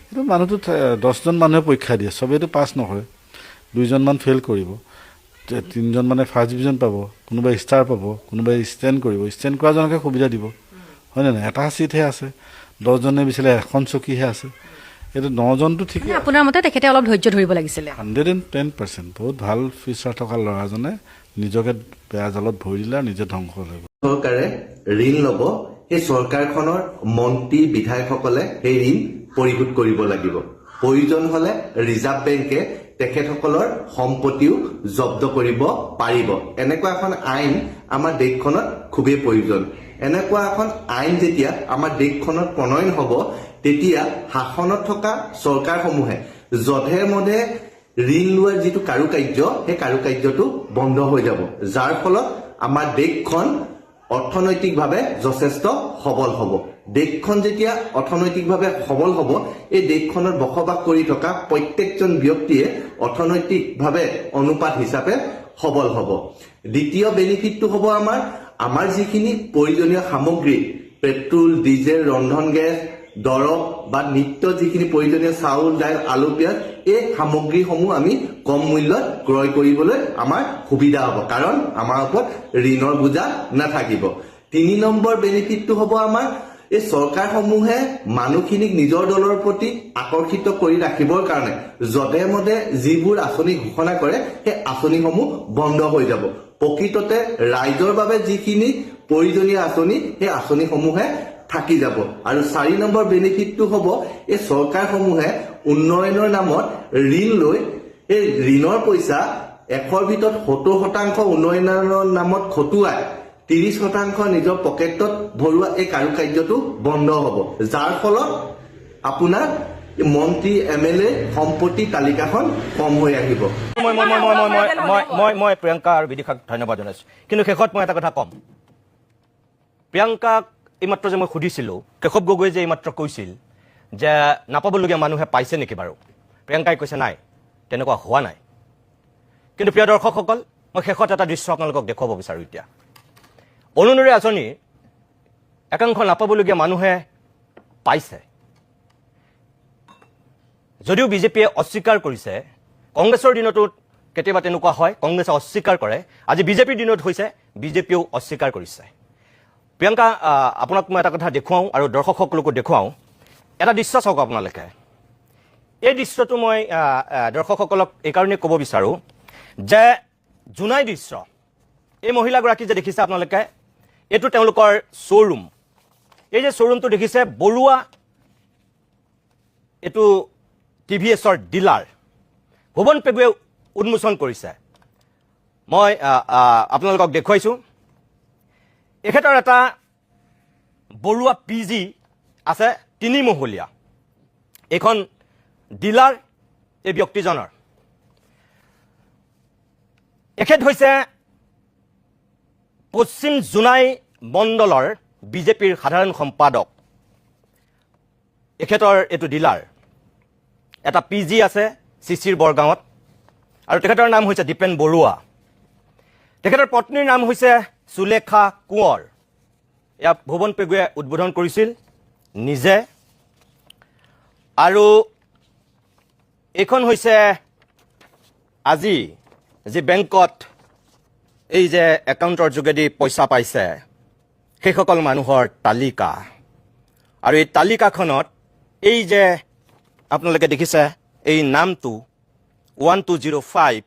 এইটো মানুহটো 10জন মানুহে পৰীক্ষা দিয়ে, চবেইতো পাছ নকৰে, 2জনমান ফেইল কৰিব, 3জন মানে ফাৰ্ষ্ট ডিভিজন পাব, কোনোবাই ষ্টাৰ পাব, কোনোবাই ষ্টেণ্ড কৰিব, ষ্টেণ্ড কৰাজনকে সুবিধা দিব, হয় নহয়? এটা ছিটহে আছে, 10জনে বিচাৰিলে এখন চকীহে আছে, এইটো 9জনটো ঠিক। আপোনাৰ মতে তেখেতে অলপ ধৈৰ্য ধৰিব লাগিছিলে। 110%। বহুত ভাল ফিউচাৰ থকা ল'ৰাজনে নিজকে বেয়া জালত ভৰি দিলে আৰু নিজে ধ্বংস হৈ গ'ল। চৰকাৰে ঋণ ল'ব, সেই চৰকাৰখনৰ মন্ত্ৰী বিধায়কসকলে সেই ঋণ পৰিশোধ কৰিব লাগিব। প্ৰয়োজন হলে ৰিজাৰ্ভ বেংকে তেখেতসকলৰ সম্পত্তিও জব্দ কৰিব পাৰিব। এনেকুৱা এখন আইন আমাৰ দেশখনত খুবেই প্ৰয়োজন। এনেকুৱা এখন আইন যেতিয়া আমাৰ দেশখনত প্ৰণয়ন হ'ব, তেতিয়া শাসনত থকা চৰকাৰসমূহে যধে মধে ঋণ লোৱাৰ যিটো কাৰুকাৰ্য, সেই কাৰুকাৰ্যটো বন্ধ হৈ যাব, যাৰ ফলত আমাৰ দেশখন অৰ্থনৈতিকভাৱে যথেষ্ট সবল হ'ব। দেশখন যেতিয়া অৰ্থনৈতিকভাৱে সবল হ'ব, এই দেশখনত বসবাস কৰি থকা প্ৰত্যেকজন ব্যক্তিয়ে অৰ্থনৈতিকভাৱে অনুপাত হিচাপে সবল হ'ব। দ্বিতীয় বেনিফিটটো হ'ব আমাৰ যিখিনি প্ৰয়োজনীয় সামগ্ৰী, পেট্ৰল, ডিজেল, ৰন্ধন গেছ, দৰৱ বা নিত্য যিখিনি প্ৰয়োজনীয় চাউল, দাইল, আলু, পিঁয়াজ, এই সামগ্ৰীসমূহ আমি কম মূল্যত ক্ৰয় কৰিবলৈ আমাৰ সুবিধা হ'ব, কাৰণ আমাৰ ওপৰত ঋণৰ বোজা নাথাকিব। 3 নম্বৰ বেনিফিটটো হ'ব এই চৰকাৰসমূহে মানুহখিনিক নিজৰ দলৰ প্ৰতি আকৰ্ষিত কৰি ৰাখিবৰ কাৰণে যধে মধে যিবোৰ আঁচনি ঘোষণা কৰে, সেই আঁচনিসমূহ বন্ধ হৈ যাব। প্ৰকৃততে ৰাইজৰ বাবে যিখিনি প্ৰয়োজনীয় আঁচনি, সেই আঁচনিসমূহে থাকি যাব। আৰু 4 নম্বৰ বেনিফিটটো হ'ব এই চৰকাৰসমূহে উন্নয়নৰ নামত ঋণ লৈ এই ঋণৰ পইচা 100ৰ ভিতৰত 70% উন্নয়নৰ নামত খটুৱাই 30% নিজৰ পকেটত ভৰোৱা এই কাৰুকাৰ্যটো বন্ধ হ'ব, যাৰ ফলত আপোনাৰ মন্ত্ৰী MLA সম্পত্তি তালিকাখন কম হৈ আহিব। মই প্ৰিয়ংকা আৰু বিদিশাক ধন্যবাদ জনাইছোঁ, কিন্তু শেষত মই এটা কথা ক'ম। প্ৰিয়ংকাক এইমাত্ৰ যে মই সুধিছিলোঁ, কেশৱ গগৈয়ে যে এইমাত্ৰ কৈছিল যে নাপাবলগীয়া মানুহে পাইছে নেকি বাৰু, প্ৰিয়ংকাই কৈছে নাই, তেনেকুৱা হোৱা নাই। কিন্তু প্ৰিয় দৰ্শকসকল, মই শেষত এটা দৃশ্য আপোনালোকক দেখুৱাব বিচাৰোঁ। এতিয়া অৰুণোদয় আঁচনি একাংশ নাপাবলগীয়া মানুহে পাইছে, যদিও বিজেপিয়ে অস্বীকাৰ কৰিছে। কংগ্ৰেছৰ দিনতো কেতিয়াবা তেনেকুৱা হয়, কংগ্ৰেছে অস্বীকাৰ কৰে। আজি বিজেপিৰ দিনত হৈছে, বিজেপিয়েও অস্বীকাৰ কৰিছে। প্ৰিয়ংকা, আপোনাক মই এটা কথা দেখুৱাওঁ আৰু দৰ্শকসকলকো দেখুৱাওঁ। এটা দৃশ্য চাওক আপোনালোকে। এই দৃশ্যটো মই দৰ্শকসকলক এইকাৰণেই ক'ব বিচাৰোঁ যে জোনাই দৃশ্য। এই মহিলাগৰাকী যে দেখিছে আপোনালোকে, এইটো তেওঁলোকৰ শ্ব'ৰুম। এই যে শ্ব'ৰুমটো দেখিছে, বৰুৱা, এইটো TVS-ৰ ডিলাৰ ভুৱন পেগুৱে উন্মোচন কৰিছে। মই আপোনালোকক দেখুৱাইছোঁ। এখেতৰ এটা বৰুৱা PG আছে 3 মহলীয়া এখন ডিলাৰ এই ব্যক্তিজনৰ এখেত হৈছে পশ্চিম জোনাই মণ্ডলৰ বিজেপিৰ সাধাৰণ সম্পাদক এখেতৰ এইটো ডিলাৰ এটা PG আছে চিচিৰ বৰগাঁৱত আৰু তেখেতৰ নাম হৈছে দীপেন বৰুৱা তেখেতৰ পত্নীৰ নাম হৈছে সুলেখা কোঁৱৰ এয়া ভুৱন পেগুৱে উদ্বোধন কৰিছিল নিজে আৰু এইখন হৈছে আজি যে বেংকত এই যে একাউণ্টৰ যোগেদি পইচা পাইছে সেইসকল মানুহৰ তালিকা আৰু এই তালিকাখনত এই যে আপোনালোকে দেখিছে এই নামটো 1205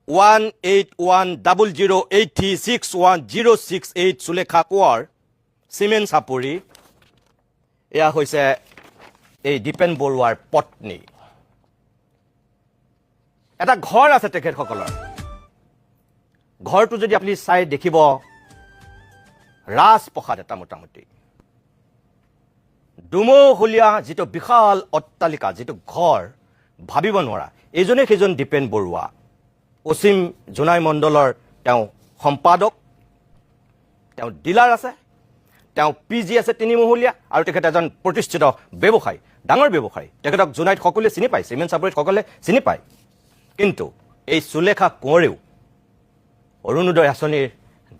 181008361068068 সুলেখা কোঁৱৰ চিমেন চাপৰি এয়া হৈছে এই দীপেন বৰুৱাৰ পত্নী এটা ঘৰ আছে তেখেতসকলৰ ঘৰটো যদি আপুনি চাই দেখিব ৰাজপ্ৰসাদ এটা মোটামুটি দুমহলীয়া যিটো বিশাল অট্টালিকা যিটো ঘৰ ভাবিব নোৱাৰা এইজনে সেইজন দীপেন বৰুৱা পশ্চিম জোনাই মণ্ডলৰ তেওঁ সম্পাদক তেওঁ ডিলাৰ আছে তেওঁ PG আছে 3 মহলীয়া আৰু তেখেত এজন প্ৰতিষ্ঠিত ব্যৱসায়ী ডাঙৰ ব্যৱসায়ী তেখেতক জোনাইত সকলোৱে চিনি পায় চিমেন চাপৰিত সকলোৱে চিনি পায় কিন্তু এই সুলেখা কোঁৱৰেও অৰুণোদয় আঁচনিৰ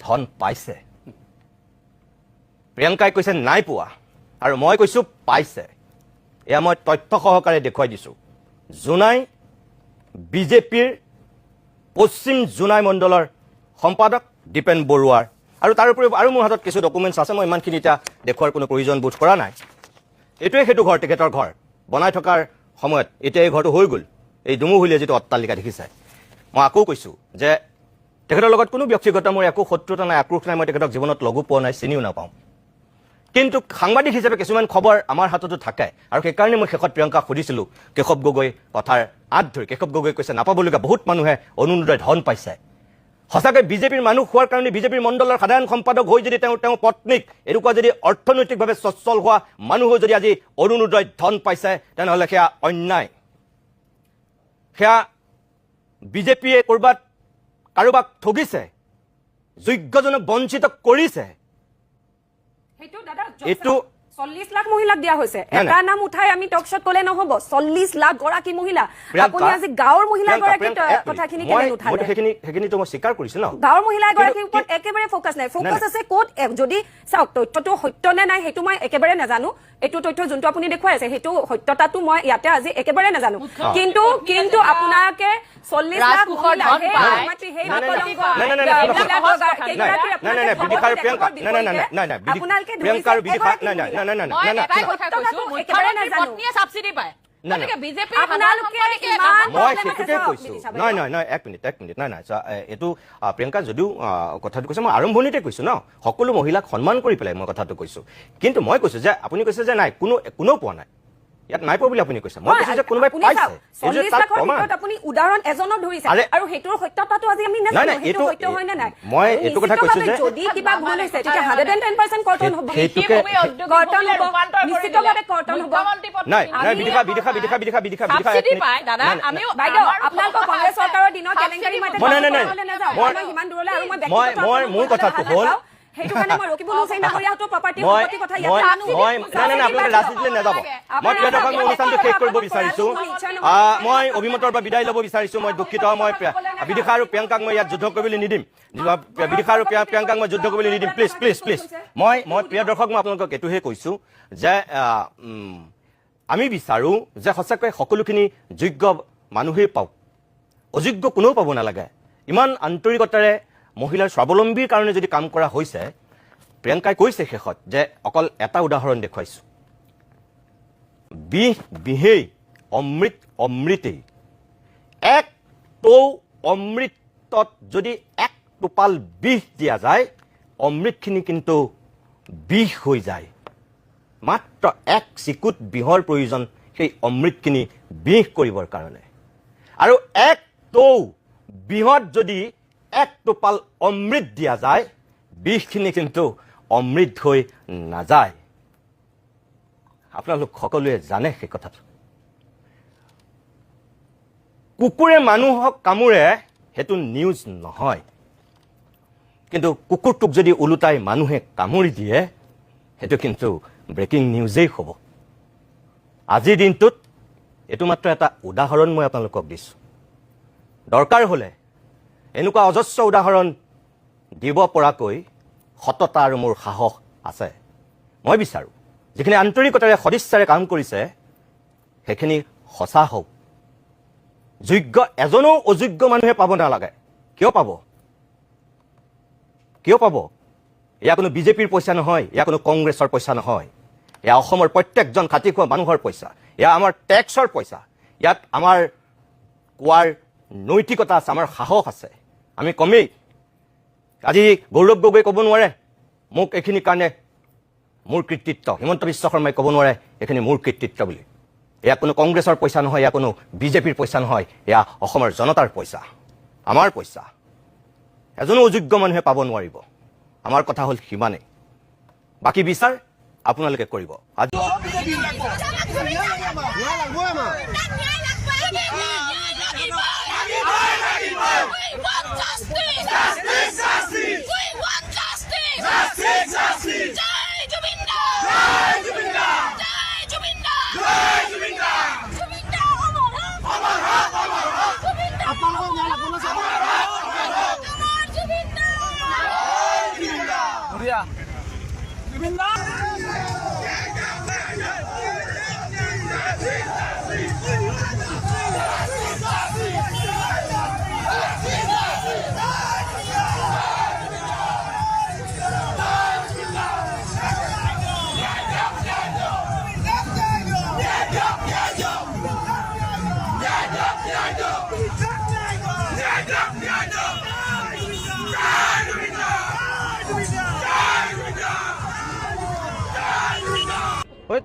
ধন পাইছে প্ৰিয়ংকাই কৈছে নাই পোৱা আৰু মই কৈছোঁ পাইছে এয়া মই তথ্য সহকাৰে দেখুৱাই দিছোঁ জোনাই বিজেপিৰ পশ্চিম জোনাই মণ্ডলৰ সম্পাদক দীপেন বৰুৱাৰ আৰু তাৰ উপৰিও আৰু মোৰ হাতত কিছু ডকুমেণ্টছ আছে মই ইমানখিনি এতিয়া দেখুৱাৰ কোনো প্ৰয়োজন বোধ কৰা নাই এইটোৱে সেইটো ঘৰ তেখেতৰ ঘৰ বনাই থকাৰ সময়ত এতিয়া এই ঘৰটো হৈ গ'ল এই দুমহলীয়া যিটো অট্টালিকা দেখিছে মই আকৌ কৈছোঁ যে তেখেতৰ লগত কোনো ব্যক্তিগত মোৰ একো শত্ৰুতা নাই আক্ৰোশ নাই মই তেখেতক জীৱনত লগো পোৱা নাই চিনিও নাপাওঁ কিন্তু সাংবাদিক হিচাপে কিছুমান খবৰ আমাৰ হাততো থাকে আৰু সেইকাৰণে মই শেষত প্ৰিয়ংকাক সুধিছিলোঁ কেশৱ গগৈ কথাৰ আঁত ধৰি কেশৱ গগৈ কৈছে নাপাবলগীয়া বহুত মানুহে অৰুণোদয় ধন পাইছে সঁচাকৈ বিজেপিৰ মানুহ হোৱাৰ কাৰণে বিজেপিৰ মণ্ডলৰ সাধাৰণ সম্পাদক হৈ যদি তেওঁ পত্নীক এনেকুৱা যদি অৰ্থনৈতিকভাৱে সচ্ছল হোৱা মানুহ যদি আজি অৰুণোদয় ধন পাইছে তেনেহ'লে সেয়া অন্যায় সেয়া বিজেপিয়ে ক'ৰবাত কাৰোবাক ঠগিছে যোগ্যজনক বঞ্চিত কৰিছে এইটো 40 লাখ মহিলাক দিয়া হৈছে এটা নাম উঠাই আমি টকশ্বট ক'লে নহব 40 লাখ গৰাকী মহিলা আপুনি আজি গাঁৱৰ মহিলা গৰাকী কথাখিনি কেনে উঠালে সেইখিনিতো মই স্বীকাৰ কৰিছোঁ ন গাঁৱৰ মহিলা গৰাকীৰ ওপৰত একেবাৰে ফোকাছ নাই ফোকাছ আছে ক'ত যদি চাওক তথ্যটো সত্য নে নাই সেইটো মই একেবাৰে নাজানো এইটো তথ্য যোনটো আপুনি দেখুৱাই আছে সেইটো সত্যতাটো মই ইয়াতে আজি একেবাৰে নাজানো কিন্তু আপোনাকে 40 লাখ এইটো প্ৰিয়ংকা যদিও কথাটো কৈছে মই আৰম্ভণিতে কৈছোঁ ন সকলো মহিলাক সন্মান কৰি পেলাই মই কথাটো কৈছোঁ কিন্তু মই কৈছোঁ যে আপুনি কৈছে যে নাই কোনেও পোৱা নাই ইয়াত নাই পোৱা বুলি আপুনি কৈছে মই কৈছোঁ যে কোনোবাই পাইছে আপুনি উদাহৰণ এজনক ধৰিছে আৰু সেইটোৰ সত্যতাটো আজি আমি নাজানো সেইটো সত্য হয় নে নাই মই এইটো কথা কৈছোঁ যে যদি কিবা ভুল হৈছে তেতিয়া 110% কৰ্তন হ'ব নিশ্চিতভাৱে কৰ্তন হ'ব নাই বিদিশা বাইদেউ আপোনালোকৰ কংগ্ৰেছ চৰকাৰৰ দিনত কেলেংকাৰী সিমান দূৰলৈ আৰু মই মোৰ কথাটো হ'ল সেইটো কাৰণে মই ৰকিবুল হুছেইন ডাঙৰীয়াহঁতৰ প্ৰপাৰ্টি কথা আপোনালোকে ৰাজনীতিলৈ নাযাব মই প্ৰিয়দৰ্শক মই অনুষ্ঠানটো শেষ কৰিব বিচাৰিছোঁ মই অভিমতৰ পৰা বিদায় ল'ব বিচাৰিছোঁ মই দুখিত মই বিদিশা আৰু প্ৰিয়ংকাক মই ইয়াত যুদ্ধ কৰিবলৈ নিদিম বিদিশা আৰু প্ৰিয়ংকাক মই যুদ্ধ কৰিবলৈ নিদিম প্লিজ মই প্ৰিয়দৰ্শক মই আপোনালোকক এইটোহে কৈছোঁ যে আমি বিচাৰোঁ যে সঁচাকৈ সকলোখিনি যোগ্য মানুহেই পাওক অযোগ্য কোনেও পাব নালাগে ইমান আন্তৰিকতাৰে মহিলাৰ স্বাৱলম্বীৰ কাৰণে যদি কাম কৰা হৈছে প্ৰিয়ংকাই কৈছে শেষত যে অকল এটা উদাহৰণ দেখুৱাইছোঁ বিহেই অমৃতেই এক টৌ অমৃতত যদি এক টোপাল বিষ দিয়া যায় অমৃতখিনি কিন্তু বিষ হৈ যায় মাত্ৰ এক চিকুট বিহৰ প্ৰয়োজন সেই অমৃতখিনি বিষ কৰিবৰ কাৰণে আৰু এক টৌ বিহত যদি এক টোপাল অমৃত দিয়া যায় বিষখিনি কিন্তু অমৃত হৈ নাযায় আপোনালোক সকলোৱে জানে সেই কথাটো কুকুৰে মানুহক কামুৰে সেইটো নিউজ নহয় কিন্তু কুকুৰটোক যদি উলুটাই মানুহে কামুৰি দিয়ে সেইটো কিন্তু ব্ৰেকিং নিউজেই হ'ব আজিৰ দিনটোত এইটো মাত্ৰ এটা উদাহৰণ মই আপোনালোকক দিছোঁ দৰকাৰ হ'লে এনেকুৱা অজস্ৰ উদাহৰণ দিব পৰাকৈ সততা আৰু মোৰ সাহস আছে মই বিচাৰোঁ যিখিনি আন্তৰিকতাৰে সদিচ্ছাৰে কাম কৰিছে সেইখিনি সঁচা হওক যোগ্য এজনো অযোগ্য মানুহে পাব নালাগে কিয় পাব এয়া কোনো বিজেপিৰ পইচা নহয় এয়া কোনো কংগ্ৰেছৰ পইচা নহয় এয়া অসমৰ প্ৰত্যেকজন খাটি খোৱা মানুহৰ পইচা এয়া আমাৰ টেক্সৰ পইচা ইয়াত আমাৰ কোৱাৰ নৈতিকতা আছে আমাৰ সাহস আছে আমি কমেই আজি গৌৰৱ গগৈ ক'ব নোৱাৰে মোক এইখিনি কাৰণে মোৰ কৃতিত্ব হিমন্ত বিশ্ব শৰ্মাই ক'ব নোৱাৰে এইখিনি মোৰ কৃতিত্ব বুলি এয়া কোনো কংগ্ৰেছৰ পইচা নহয় এয়া কোনো বিজেপিৰ পইচা নহয় এয়া অসমৰ জনতাৰ পইচা আমাৰ পইচা এজনো অযোগ্য মানুহে পাব নোৱাৰিব আমাৰ কথা হ'ল সিমানেই বাকী বিচাৰ আপোনালোকে কৰিব আজি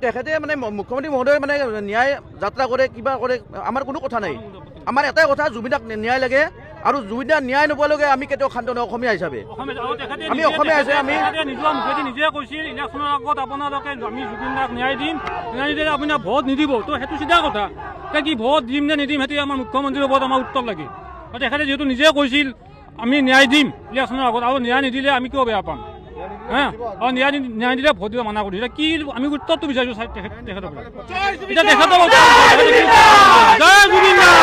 তেখেতে মানে মুখ্যমন্ত্ৰী মহোদয় মানে ন্যায় যাত্ৰা কৰে কিবা কৰে আমাৰ কোনো কথা নাই আমাৰ এটাই কথা জুবিনদাক ন্যায় লাগে আৰু জুবিনদাক ন্যায় নোপোৱালৈকে আমি কেতিয়াও শান্ত নহয় অসমীয়া হিচাপে আমি অসমীয়া হিচাপে আমি নিজৰ মুখেদি নিজে কৈছিল ইলেকশ্যনৰ আগত আপোনালোকে আমি জুবিনদাক ন্যায় দিম ন্যায় দিলে আপোনাক ভোট নিদিব তো সেইটো চিধা কথা কি ভোট দিম নে নিদিম সেইটো আমাৰ মুখ্যমন্ত্ৰীৰ ওপৰত আমাৰ উত্তৰ লাগে তেখেতে যিহেতু নিজে কৈছিল আমি ন্যায় দিম ইলেকশ্যনৰ আগত আৰু ন্যায় নিদিলে আমি কিয় বেয়া পাম হ্যাঁ আৰু ন্যায় দিলে ভোট দিব মানা কৰি এতিয়া কি আমি উত্তৰটো বিচাৰিছোঁ তেখেতৰ এতিয়া তেখেতৰ জয় জুবিনদা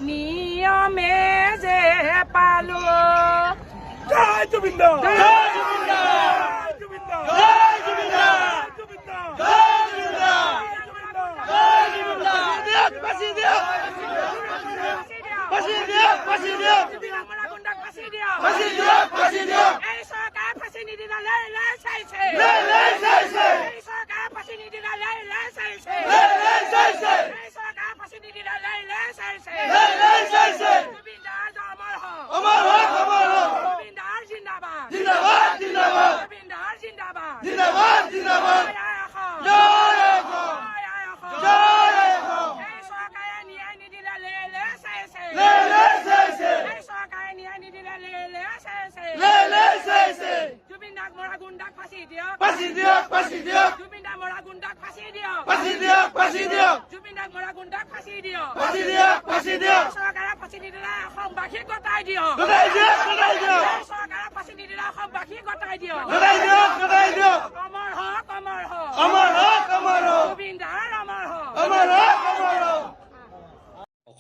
নিয়মে যে পালো জয় জুবিন্দা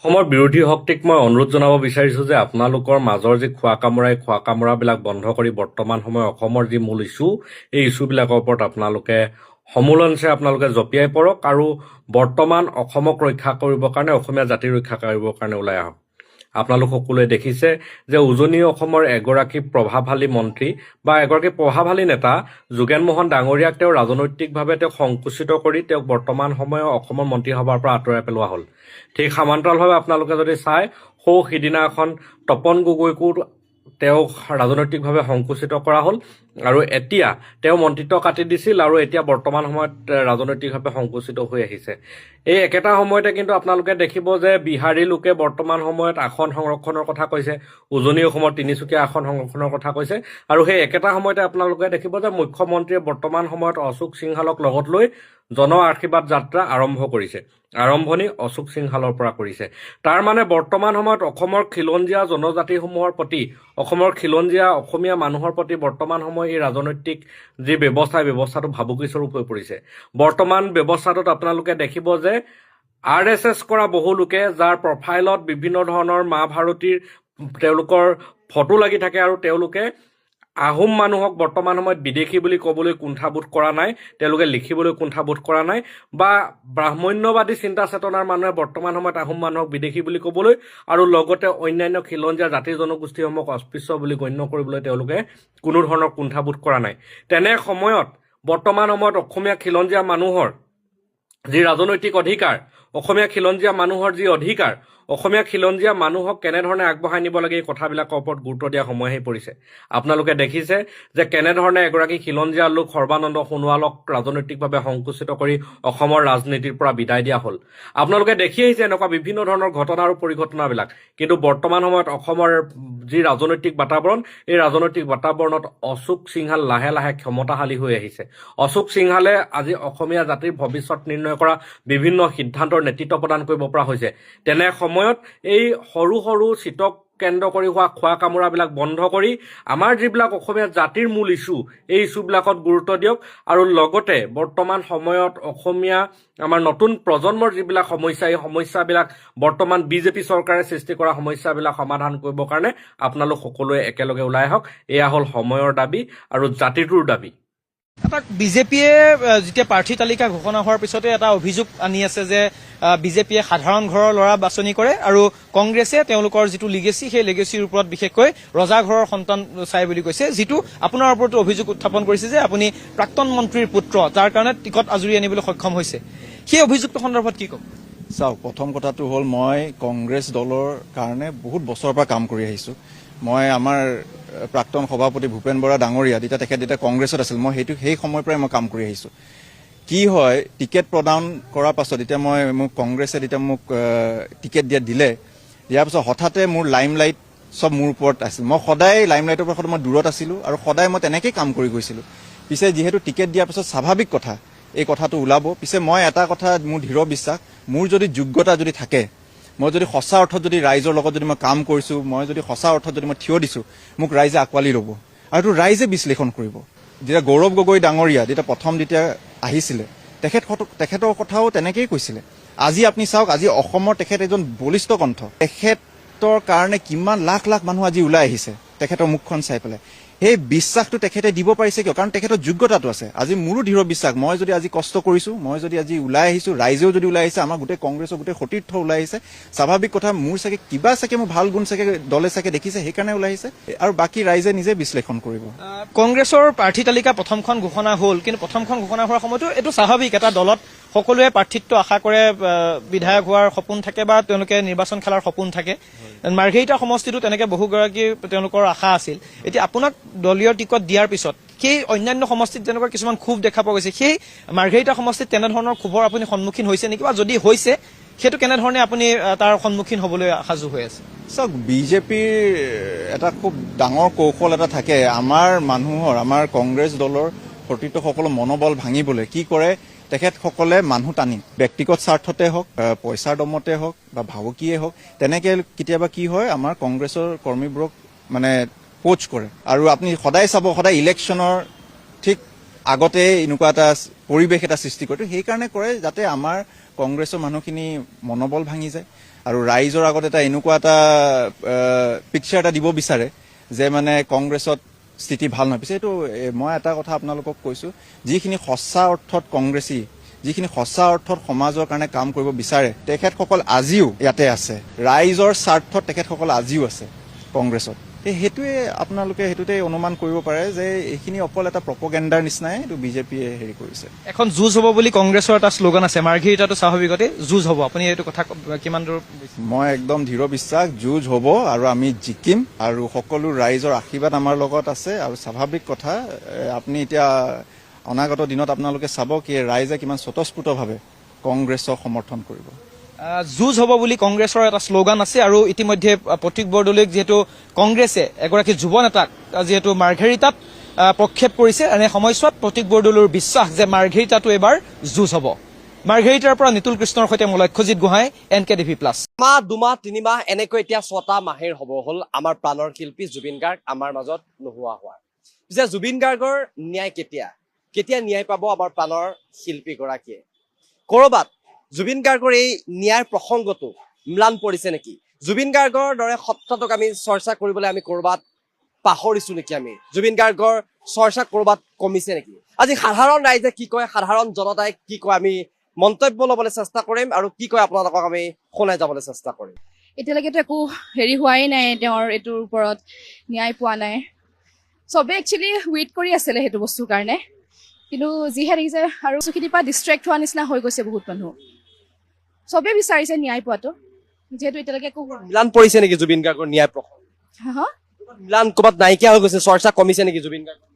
অসমৰ বিৰোধী শক্তিক মই অনুৰোধ জনাব বিচাৰিছোঁ যে আপোনালোকৰ মাজৰ যি খোৱা কামোৰাবিলাক বন্ধ কৰি বৰ্তমান সময়ত অসমৰ যি মূল ইছ্যু এই ইছ্যুবিলাকৰ ওপৰত আপোনালোকে সমূলনছে আপোনালোকে জঁপিয়াই পৰক আৰু বৰ্তমান অসমক ৰক্ষা কৰিবৰ কাৰণে অসমীয়া জাতিৰ ৰক্ষা কৰিবৰ কাৰণে ওলাই আহক। আপোনালোক সকলোৱে দেখিছে যে উজনি অসমৰ এগৰাকী প্ৰভাৱশালী মন্ত্ৰী বা এগৰাকী প্ৰভাৱশালী নেতা যোগেন মোহন ডাঙৰীয়াক তেওঁ ৰাজনৈতিকভাৱে তেওঁক সংকুচিত কৰি তেওঁক বৰ্তমান সময়ত অসমৰ মন্ত্ৰীসভাৰ পৰা আঁতৰাই পেলোৱা হ'ল। ঠিক সমান্তৰালভাৱে আপোনালোকে যদি চাই সিদিনাখন তপন গগৈকো তেওঁক ৰাজনৈতিকভাৱে সংকুচিত কৰা হ'ল আৰু এতিয়া তেওঁ মন্ত্ৰিত্ব কাটি দিছিল আৰু এতিয়া বৰ্তমান সময়ত ৰাজনৈতিকভাৱে সংকুচিত হৈ আহিছে। এই একেটা সময়তে কিন্তু আপোনালোকে দেখিব যে বিহাৰী লোকে বৰ্তমান সময়ত আসন সংৰক্ষণৰ কথা কৈছে, উজনি অসমৰ তিনিচুকীয়া আসন সংৰক্ষণৰ কথা কৈছে আৰু সেই একেটা সময়তে আপোনালোকে দেখিব যে মুখ্যমন্ত্ৰীয়ে বৰ্তমান সময়ত অশোক সিংহালক লগত লৈ জন আশীৰ্বাদ যাত্ৰা আৰম্ভ কৰিছে। আৰম্ভণি অশোক সিংহালৰ পৰা কৰিছে। তাৰ মানে বৰ্তমান সময়ত অসমৰ খিলঞ্জীয়া জনজাতিসমূহৰ প্ৰতি, অসমৰ খিলঞ্জীয়া অসমীয়া মানুহৰ প্ৰতি বৰ্তমান সময়ত এই ৰাজনৈতিক যি ব্যৱস্থাটো ভাবুকিস্বৰূপ হৈ পৰিছে। বৰ্তমান ব্যৱস্থাটোত আপোনালোকে দেখিব যে RSS কৰা বহু লোকে যাৰ প্ৰফাইলত বিভিন্ন ধৰণৰ মা ভাৰতীৰ তেওঁলোকৰ ফটো লাগি থাকে আৰু তেওঁলোকে আহোম মানুহক বৰ্তমান সময়ত বিদেশী বুলি ক'বলৈ কুণ্ঠাবোধ কৰা নাই, তেওঁলোকে লিখিবলৈ কুণ্ঠাবোধ কৰা নাই বা ব্ৰাহ্মণ্যবাদী চিন্তা চেতনাৰ মানুহে বৰ্তমান সময়ত আহোম মানুহক বিদেশী বুলি ক'বলৈ আৰু লগতে অন্যান্য খিলঞ্জীয়া জাতি জনগোষ্ঠীসমূহক অস্পৃশ্য বুলি গণ্য কৰিবলৈ তেওঁলোকে কোনো ধৰণৰ কুণ্ঠাবোধ কৰা নাই। তেনে সময়ত বৰ্তমান সময়ত অসমীয়া খিলঞ্জীয়া মানুহৰ যি ৰাজনৈতিক অধিকাৰ, অসমীয়া খিলঞ্জীয়া মানুহৰ যি অধিকাৰ, অসমীয়া খিলঞ্জীয়া মানুহক কেনেধৰণে আগবঢ়াই নিব লাগে এই কথাবিলাকৰ ওপৰত গুৰুত্ব দিয়া সময় আহি পৰিছে। আপোনালোকে দেখিছে যে কেনেধৰণে এগৰাকী খিলঞ্জীয়া লোক সৰ্বানন্দ সোণোৱালক ৰাজনৈতিকভাৱে সংকুচিত কৰি অসমৰ ৰাজনীতিৰ পৰা বিদায় দিয়া হ'ল। আপোনালোকে দেখি আহিছে এনেকুৱা বিভিন্ন ধৰণৰ ঘটনা আৰু পৰিঘটনাবিলাক। কিন্তু বৰ্তমান সময়ত অসমৰ যি ৰাজনৈতিক বাতাবৰণ, এই ৰাজনৈতিক বাতাবৰণত অশোক সিংহাল লাহে লাহে ক্ষমতাশালী হৈ আহিছে। অশোক সিংহালে আজি অসমীয়া জাতিৰ ভৱিষ্যত নিৰ্ণয় কৰা বিভিন্ন সিদ্ধান্তৰ নেতৃত্ব প্ৰদান কৰিব পৰা হৈছে। তেনে সময়ত এই সৰু সৰু চিটক কেন্দ্ৰ কৰি হোৱা খোৱা কামোৰাবিলাক বন্ধ কৰি আমাৰ যিবিলাক অসমীয়া জাতিৰ মূল ইছ্যু, এই ইছ্যুবিলাকত গুৰুত্ব দিয়ক আৰু লগতে বৰ্তমান সময়ত অসমীয়া আমাৰ নতুন প্ৰজন্মৰ যিবিলাক সমস্যা, এই সমস্যাবিলাক বৰ্তমান বিজেপি চৰকাৰে সৃষ্টি কৰা সমস্যাবিলাক সমাধান কৰিবৰ কাৰণে আপোনালোক সকলোৱে একেলগে ওলাই আহক। এয়া হ'ল সময়ৰ দাবী আৰু জাতিটোৰ দাবী। এটা বিজেপিয়ে যেতিয়া প্ৰাৰ্থী তালিকা ঘোষণা হোৱাৰ পিছতে এটা অভিযোগ আনি আছে যে বিজেপিয়ে সাধাৰণ ঘৰৰ ল'ৰা বাছনি কৰে আৰু কংগ্ৰেছে তেওঁলোকৰ যিটো লিগেচি, সেই লিগেচিৰ ওপৰত বিশেষকৈ ৰজা ঘৰৰ সন্তান চাই বুলি কৈছে, যিটো আপোনাৰ ওপৰতো অভিযোগ উত্থাপন কৰিছে যে আপুনি প্ৰাক্তন মন্ত্ৰীৰ পুত্ৰ, যাৰ কাৰণে টিকট আজুৰি আনিবলৈ সক্ষম হৈছে। সেই অভিযোগটো সন্দৰ্ভত কি ক'ব? চাওক, প্ৰথম কথাটো হ'ল মই কংগ্ৰেছ দলৰ কাৰণে বহুত বছৰৰ পৰা কাম কৰি আহিছোঁ। মই আমাৰ প্ৰাক্তন সভাপতি ভূপেন বৰা ডাঙৰীয়া তেখেত কংগ্ৰেছত আছিল, মই সেই সময়ৰ পৰাই মই কাম কৰি আহিছোঁ। কি হয়, টিকেট প্ৰদান কৰাৰ পাছত এতিয়া মোক কংগ্ৰেছে মোক টিকেট দিয়াৰ পাছত হঠাতে মোৰ লাইমলাইট চব মোৰ ওপৰত আছিল। মই সদায় লাইমলাইটৰ পৰা মই দূৰত আছিলোঁ আৰু সদায় মই তেনেকেই কাম কৰি গৈছিলোঁ। পিছে যিহেতু টিকেট দিয়াৰ পাছত স্বাভাৱিক কথা এই কথাটো ওলাব। পিছে মই এটা কথা, মোৰ দৃঢ় বিশ্বাস, মোৰ যদি যোগ্যতা যদি থাকে, মই যদি সঁচা অৰ্থত যদি ৰাইজৰ লগত যদি মই কাম কৰিছোঁ, মই যদি সঁচা অৰ্থত যদি মই থিয় দিছোঁ, মোক ৰাইজে আঁকোৱালি ল'ব আৰু এইটো ৰাইজে বিশ্লেষণ কৰিব। যেতিয়া গৌৰৱ গগৈ ডাঙৰীয়া প্ৰথম আহিছিলে, তেখেতৰ কথাও তেনেকেই কৈছিলে। আজি আপুনি চাওক, আজি অসমৰ তেখেত এজন বলিষ্ঠ কণ্ঠ, তেখেতৰ কাৰণে কিমান লাখ লাখ মানুহ আজি ওলাই আহিছে তেখেতৰ মুখখন চাই পেলাই। সেই বিশ্বাসটো তেখেতে দিব পাৰিছে কিয়? কাৰণ তেখেতৰ যোগ্যতাটো আছে। আজি মোৰো দৃঢ় বিশ্বাস, মই যদি আজি কষ্ট কৰিছোঁ, মই যদি আজি ওলাই আহিছোঁ, ৰাইজেও যদি ওলাই আহিছে, আমাৰ গোটেই কংগ্ৰেছৰ গোটেই সতীৰ্থ ওলাই আহিছে, স্বাভাৱিক কথা, মোৰ কিবা মোৰ ভাল গুণ দলে দেখিছে, সেইকাৰণে ওলাই আহিছে আৰু বাকী ৰাইজে নিজে বিশ্লেষণ কৰিব। কংগ্ৰেছৰ প্ৰাৰ্থী তালিকা প্ৰথমখন ঘোষণা হ'ল, কিন্তু প্ৰথমখন ঘোষণা হোৱাৰ সময়তো এইটো স্বাভাৱিক, এটা দলত সকলোৱে প্ৰাৰ্থিত্ব আশা কৰে, বিধায়ক হোৱাৰ সপোন থাকে বা তেওঁলোকে নিৰ্বাচন খেলাৰ সপোন থাকে। মাৰ্ঘেৰিটা সমষ্টিতো তেনেকে বহুগৰাকী তেওঁলোকৰ আশা আছিল। এতিয়া আপোনাক দলীয় টিকট দিয়াৰ পিছত সেই অন্যান্য সমষ্টিত যেনেকুৱা কিছুমান ক্ষোভ দেখা পোৱা গৈছে, সেই মাৰ্ঘেৰিটা সমষ্টিত তেনেধৰণৰ ক্ষোভৰ আপুনি সন্মুখীন হৈছে নেকি, বা যদি হৈছে সেইটো কেনেধৰণে আপুনি তাৰ সন্মুখীন হ'বলৈ সাজু হৈ আছে? চাওক, বিজেপিৰ এটা খুব ডাঙৰ কৌশল এটা থাকে, আমাৰ মানুহৰ, আমাৰ কংগ্ৰেছ দলৰ সতীৰ্থসকলৰ মনোবল ভাঙিবলৈ কি কৰে, তেখেতসকলে মানুহ টানি ব্যক্তিগত স্বাৰ্থতে হওক, পইচাৰ দমতে হওক বা ভাবুকিয়ে হওক, তেনেকে কেতিয়াবা কি হয়, আমাৰ কংগ্ৰেছৰ কৰ্মীবোৰক পোচ কৰে। আৰু আপুনি সদায় চাব, সদায় ইলেকশ্যনৰ ঠিক আগতে এনেকুৱা এটা পৰিৱেশ এটা সৃষ্টি কৰে। সেইকাৰণে কৰে যাতে আমাৰ কংগ্ৰেছৰ মানুহখিনি মনোবল ভাঙি যায় আৰু ৰাইজৰ আগত এটা এনেকুৱা এটা পিকচাৰ এটা দিব বিচাৰে যে মানে কংগ্ৰেছত স্থিতি ভাল নহয়। পিছে এইটো মই এটা কথা আপোনালোকক কৈছোঁ, যিখিনি সঁচা অৰ্থত কংগ্ৰেছী, যিখিনি সঁচা অৰ্থত সমাজৰ কাৰণে কাম কৰিব বিচাৰে, তেখেতসকল আজিও ইয়াতে আছে। ৰাইজৰ স্বাৰ্থত তেখেতসকল আজিও আছে কংগ্ৰেছত। সেইটোৱে আপোনালোকে সেইটোতে অনুমান কৰিব পাৰে যে এইখিনি অকল এটা প্ৰপগেণ্ডাৰ নিচিনাই এইটো বিজেপিয়ে হেৰি কৰিছে। এখন যুঁজ হ'ব বুলি কংগ্ৰেছৰ এটা শ্লোগান আছে, মাৰ্ঘেৰিটাটো স্বাভাৱিকতে যুঁজ হ'ব। আপুনি এইটো কথা কিমান দূৰ? মই একদম দৃঢ় বিশ্বাস, যুঁজ হ'ব আৰু আমি জিকিম আৰু সকলো ৰাইজৰ আশীৰ্বাদ আমাৰ লগত আছে। আৰু স্বাভাৱিক কথা, আপুনি এতিয়া অনাগত দিনত আপোনালোকে চাব কি ৰাইজে কিমান স্বতঃস্ফূৰ্তভাৱে কংগ্ৰেছক সমৰ্থন কৰিব। যুঁজ হ'ব বুলি কংগ্ৰেছৰ এটা শ্লোগান আছে আৰু ইতিমধ্যে প্ৰতীক বৰদলৈক যিহেতু কংগ্ৰেছে এগৰাকী যুৱ নেতাক যিহেতু মাৰ্ঘেৰিটাত প্ৰক্ষেপ কৰিছে, এনে সময়ছোৱাত প্ৰতীক বৰদলৈৰ বিশ্বাস যে মাৰ্ঘেৰিটাটো এবাৰ যুঁজ হ'ব। মাৰ্ঘেৰিটাৰ পৰা নিতুল কৃষ্ণৰ সৈতে মই লক্ষ্যজিৎ গোহাঁই, NKTV+। মাহ 2 মাহ 3 মাহ এনেকৈ এতিয়া 6টা মাহেৰ হ'ব হ'ল আমাৰ প্ৰাণৰ শিল্পী জুবিন গাৰ্গ আমাৰ মাজত নোহোৱা হোৱাৰ। পিছে জুবিন গাৰ্গৰ ন্যায় কেতিয়া ন্যায় পাব আমাৰ প্ৰাণৰ শিল্পীগৰাকীয়ে? ক'ৰবাত জুবিন গাৰ্গৰ এই ন্যায়ৰ প্ৰসংগটো ম্লান পৰিছে নেকি? জুবিন গাৰ্গৰ দৰে সত্তাটোক আমি চৰ্চা কৰিবলৈ আমি ক'ৰবাত পাহৰিছো নেকি? আমি জুবিন গাৰ্গৰ চৰ্চা ক'ৰবাত কমিছে নেকি? আজি সাধাৰণ ৰাইজে কি কয়, সাধাৰণ জনতাই কি কয়, আমি মন্তব্য ল'বলৈ চেষ্টা কৰিম আৰু কি কয় আপোনালোকক আমি শুনাই যাবলৈ চেষ্টা কৰিম। এতিয়ালৈকেতো একো হেৰি হোৱাই নাই, তেওঁৰ এইটোৰ ওপৰত ন্যায় পোৱা নাই। চবেই একচুৱেলি ৱেইট কৰি আছিলে সেইটো বস্তুৰ কাৰণে, কিন্তু যিহে দেখিছে আৰু বস্তুখিনিৰ পৰা ডিষ্ট্ৰেক্ট হোৱা নিচিনা হৈ গৈছে বহুত মানুহ। চবেই বিচাৰিছে ন্যায় পোৱাটো, যিহেতু এতিয়ালৈকে একো ম্লান পৰিছে নেকি জুবিন গাৰ্গৰ ন্যায় প্ৰসংগ? ম্লান ক'ৰবাত নাইকিয়া হৈ গৈছে, চৰ্চা কমিছে নেকি জুবিন গাৰ্গৰ?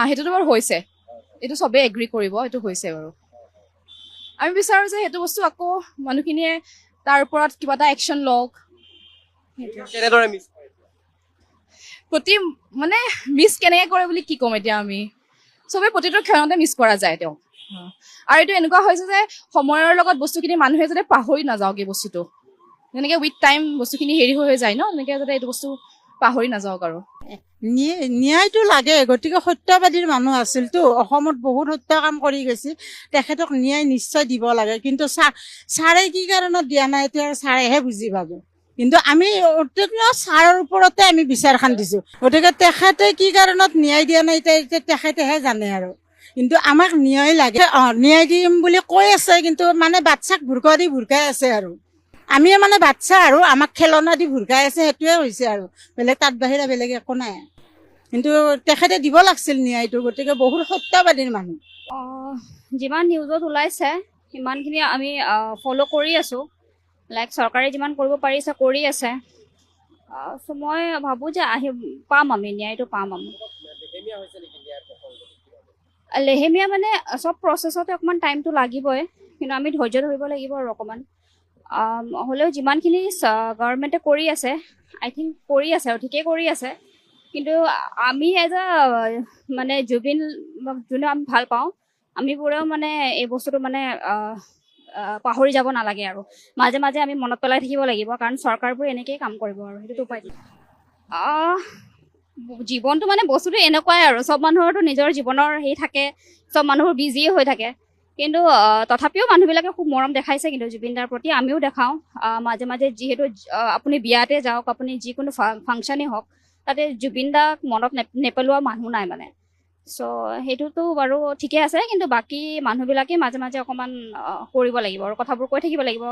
সেইটোতো বাৰু হৈছে, এইটো চবেই এগ্ৰি কৰিব, এইটো হৈছে বাৰু। আমি বিচাৰো যে সেইটো বস্তু আকৌ মানুহখিনিয়ে তাৰ ওপৰত কিবা এটা একশ্যন লওক। কেনেদৰে মিছ প্ৰতি মানে মিছ কেনেকৈ কৰে বুলি কি ক'ম এতিয়া? আমি চবেই প্ৰতিটো ক্ষণতে মিছ কৰা যায় তেওঁক। আৰু এইটো এনেকুৱা হৈছে যে সময়ৰ লগত বস্তুখিনি মানুহে যাতে পাহৰি নাযাওক। এই বস্তুটো যেনেকৈ উইথ টাইম বস্তুখিনি হেৰি হৈ যায় ন, তেনেকৈ যাতে এইটো বস্তু পাহৰি নাযাওক। আৰু ন্যায়টো লাগে, গতিকে সত্যবাদীৰ মানুহ আছিলতো, অসমত বহুত সত্য কাম কৰি গৈছে, তেখেতক ন্যায় নিশ্চয় দিব লাগে। কিন্তু ছাৰে কি কাৰণত দিয়া নাই এতিয়া ছাৰেহে বুজি পাব। কিন্তু আমি ছাৰৰ ওপৰতে আমি বিচাৰখন দিছো, গতিকে তেখেতে কি কাৰণত ন্যায় দিয়া নাই এতিয়া তেখেতেহে জানে। আৰু কিন্তু আমাক ন্যায় লাগে, ন্যায় দিম বুলি কৈ আছে, কিন্তু মানে বাচ্চাক ভুৰকা দি ভুৰকাই আছে। আৰু আমি মানে বাচ্চা আৰু আমাক খেলনা দি ভুৰকাই আছে, সেইটোৱে হৈছে। আৰু বেলেগ তাত বাহিৰে বেলেগ একো নাই। কিন্তু তেখেতে দিব লাগিছিল ন্যায়টো, গতিকে বহুত সত্যবাদীৰ মানুহ। যিমান নিউজত ওলাইছে সিমানখিনি আমি ফ'ল' কৰি আছোঁ। লাইক চৰকাৰে যিমান কৰিব পাৰিছে কৰি আছে। চ' মই ভাবোঁ যে পাম, আমি ন্যায়টো পাম। আমি লেহেমীয়া মানে চব প্ৰচেছতে অকণমান টাইমটো লাগিবই, কিন্তু আমি ধৈৰ্য ধৰিব লাগিব আৰু অকণমান। হ'লেও যিমানখিনি গভৰ্ণমেণ্টে কৰি আছে, আই থিংক কৰি আছে আৰু ঠিকেই কৰি আছে। কিন্তু আমি এজ এ মানে জুবিন যোনে আমি ভাল পাওঁ, আমিবোৰেও মানে এই বস্তুটো মানে পাহৰি যাব নালাগে। আৰু মাজে মাজে আমি মনত পেলাই থাকিব লাগিব, কাৰণ চৰকাৰবোৰ এনেকেই কাম কৰিব আৰু সেইটোতো উপায় নাই। জীৱনটো মানে বস্তুটো এনেকুৱাই আৰু চব মানুহৰতো নিজৰ জীৱনৰ হেৰি থাকে, চব মানুহবোৰ বিজিয়ে হৈ থাকে। কিন্তু তথাপিও মানুহবিলাকে খুব মৰম দেখাইছে কিন্তু জুবিন দাৰ প্ৰতি, আমিও দেখাওঁ মাজে মাজে। যিহেতু আপুনি বিয়াতে যাওক, আপুনি যিকোনো ফাংচনেই হওক, তাতে জুবিন দাক মনত নেপেলোৱা মানুহ নাই মানে। চ' সেইটোতো বাৰু ঠিকে আছে, কিন্তু বাকী মানুহবিলাকে মাজে মাজে অকণমান কৰিব লাগিব আৰু কথাবোৰ কৈ থাকিব লাগিব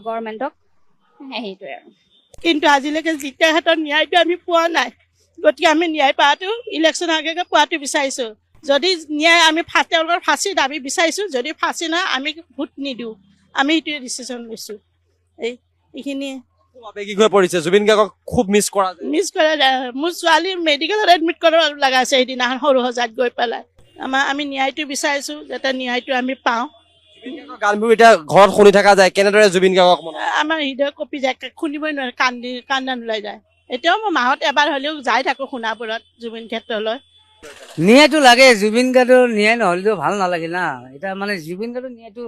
গভৰ্ণমেণ্টক, সেইটোৱে আৰু। কিন্তু আজিলৈকে তেখেতৰ ন্যায়টো আমি পোৱা নাই, গতিকে আমি ন্যায় পোৱাটো ইলেকশ্যন আগে পোৱাটো বিচাৰিছোঁ। যদি ন্যায় আমি তেওঁলোকৰ ফাঁচি দাবী বিচাৰিছোঁ, যদি ফাঁচি নাই আমি ভোট নিদিওঁ। আমি এইটোৱে ডিচিশ্যন লৈছোঁ। এইখিনিয়ে আৱেগিক হৈ পৰিছে, জুবিন গাৰ্গক খুব মিছ কৰা যায়। মোৰ ছোৱালী মেডিকেলত এডমিট কৰিব লগা আছে সেইদিনাখন সৰু সজাত গৈ পেলাই। আমি ন্যায়টো বিচাৰিছোঁ, যাতে ন্যায়টো আমি পাওঁ। গানবোৰ এতিয়া ঘৰত শুনি থকা যায়, কেনেদৰে জুবিন গাৰ্গক আমাৰ হৃদয় কঁপি যায়, শুনিবই নোৱাৰে, কান্দা নোলাই যায়। এতিয়াও মই মাহত এবাৰ হ'লেও যাই থাকোঁ সোণাপুৰত জুবিন ক্ষেত্ৰলৈ। ন্যায়টো লাগে, জুবিন গাৰ্গৰ ন্যায় নহ'লেতো ভাল নালাগে না। এতিয়া মানে জুবিন গাৰ্গৰ ন্যায়টো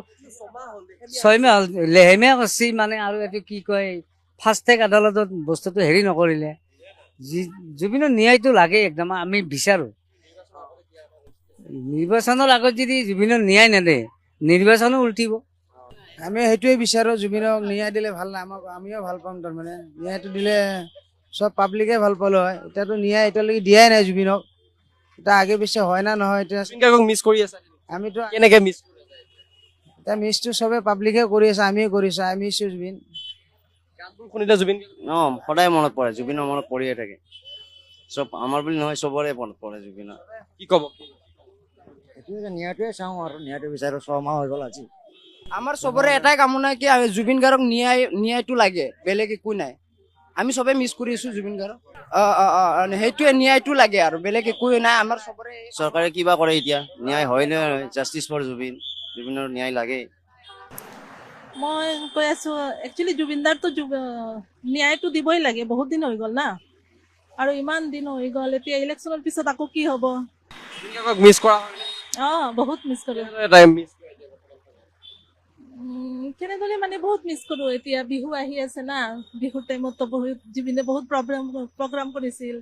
6 মাহ হ'ল, লেহেমীয়া কৰিছে মানে। আৰু এইটো কি কয়, ফাষ্ট ট্ৰেক আদালতত বস্তুটো হেৰি নকৰিলে। জুবিনৰ ন্যায়টো লাগে একদম, আমি বিচাৰোঁ। নিৰ্বাচনৰ আগত যদি জুবিনক ন্যায় নেদে নিৰ্বাচনো উল্টিব। আমি সেইটোৱে বিচাৰোঁ, জুবিনক ন্যায় দিলে ভাল নাই, আমাক আমিও ভাল পাম। তাৰমানে ন্যায়টো দিলে চব পাব্লিকে ভাল পালো হয়। এতিয়াতো ন্যায় এতিয়ালৈকে দিয়াই নাই জুবিনক। এতিয়া আগে পিছে হয় না নহয় এতিয়া জুবিন গাৰ্গক মিছ কৰি আছে আমিতো কেনেকে মিছ এতিয়া মিছটো চবে পাব্লিকে কৰি আছে, আমিও কৰিছোঁ। আমি মিছো জুবিন। গানবোৰ শুনিলে জুবিন সদায় মনত পৰে, জুবিনৰ মনত পৰিয়ে থাকে। চব আমাৰ বুলি নহয়, চবৰে মনত পৰে জুবিনৰ। কি ক'ব? সেইটোৱে ন্যায়টোৱে চাওঁ আৰু ন্যায়টো বিচাৰোঁ। 6 মাহ হৈ গ'ল আজি। আমাৰ চবৰে এটাই কামনা কি জুবিন গাৰ্গক ন্যায়টো লাগে, বেলেগ একো নাই। আমি চবে মিছ কৰি আছো জুবিন গাৰ্গক। সেইটোৱে ন্যায়টো লাগে আৰু বেলেগ একো নাই আমাৰ চবৰে। চৰকাৰে কিবা কৰে এতিয়া, ন্যায় হয় নে? জাষ্টিচ ফৰ জুবিনৰ ন্যায় লাগে। মই কৈ আছো একচুৱেলি জুবিনদাৰতো ন্যায়টো দিবই লাগে, বহুত দিন হৈ গ'ল না, আৰু ইমান দিন হৈ গ'ল। এতিয়া ইলেকশ্যনৰ পিছত আকৌ কি হ'ব? জুবিন গাৰ্গক মিছ কৰা বহুত মিছ কৰোঁ। কেনেদৰে মানে বহুত মিছ কৰোঁ। এতিয়া বিহু আহি আছে না, বিহুৰ টাইমতো বহুত জুবিনে বহুত প্ৰগ্ৰাম কৰিছিল।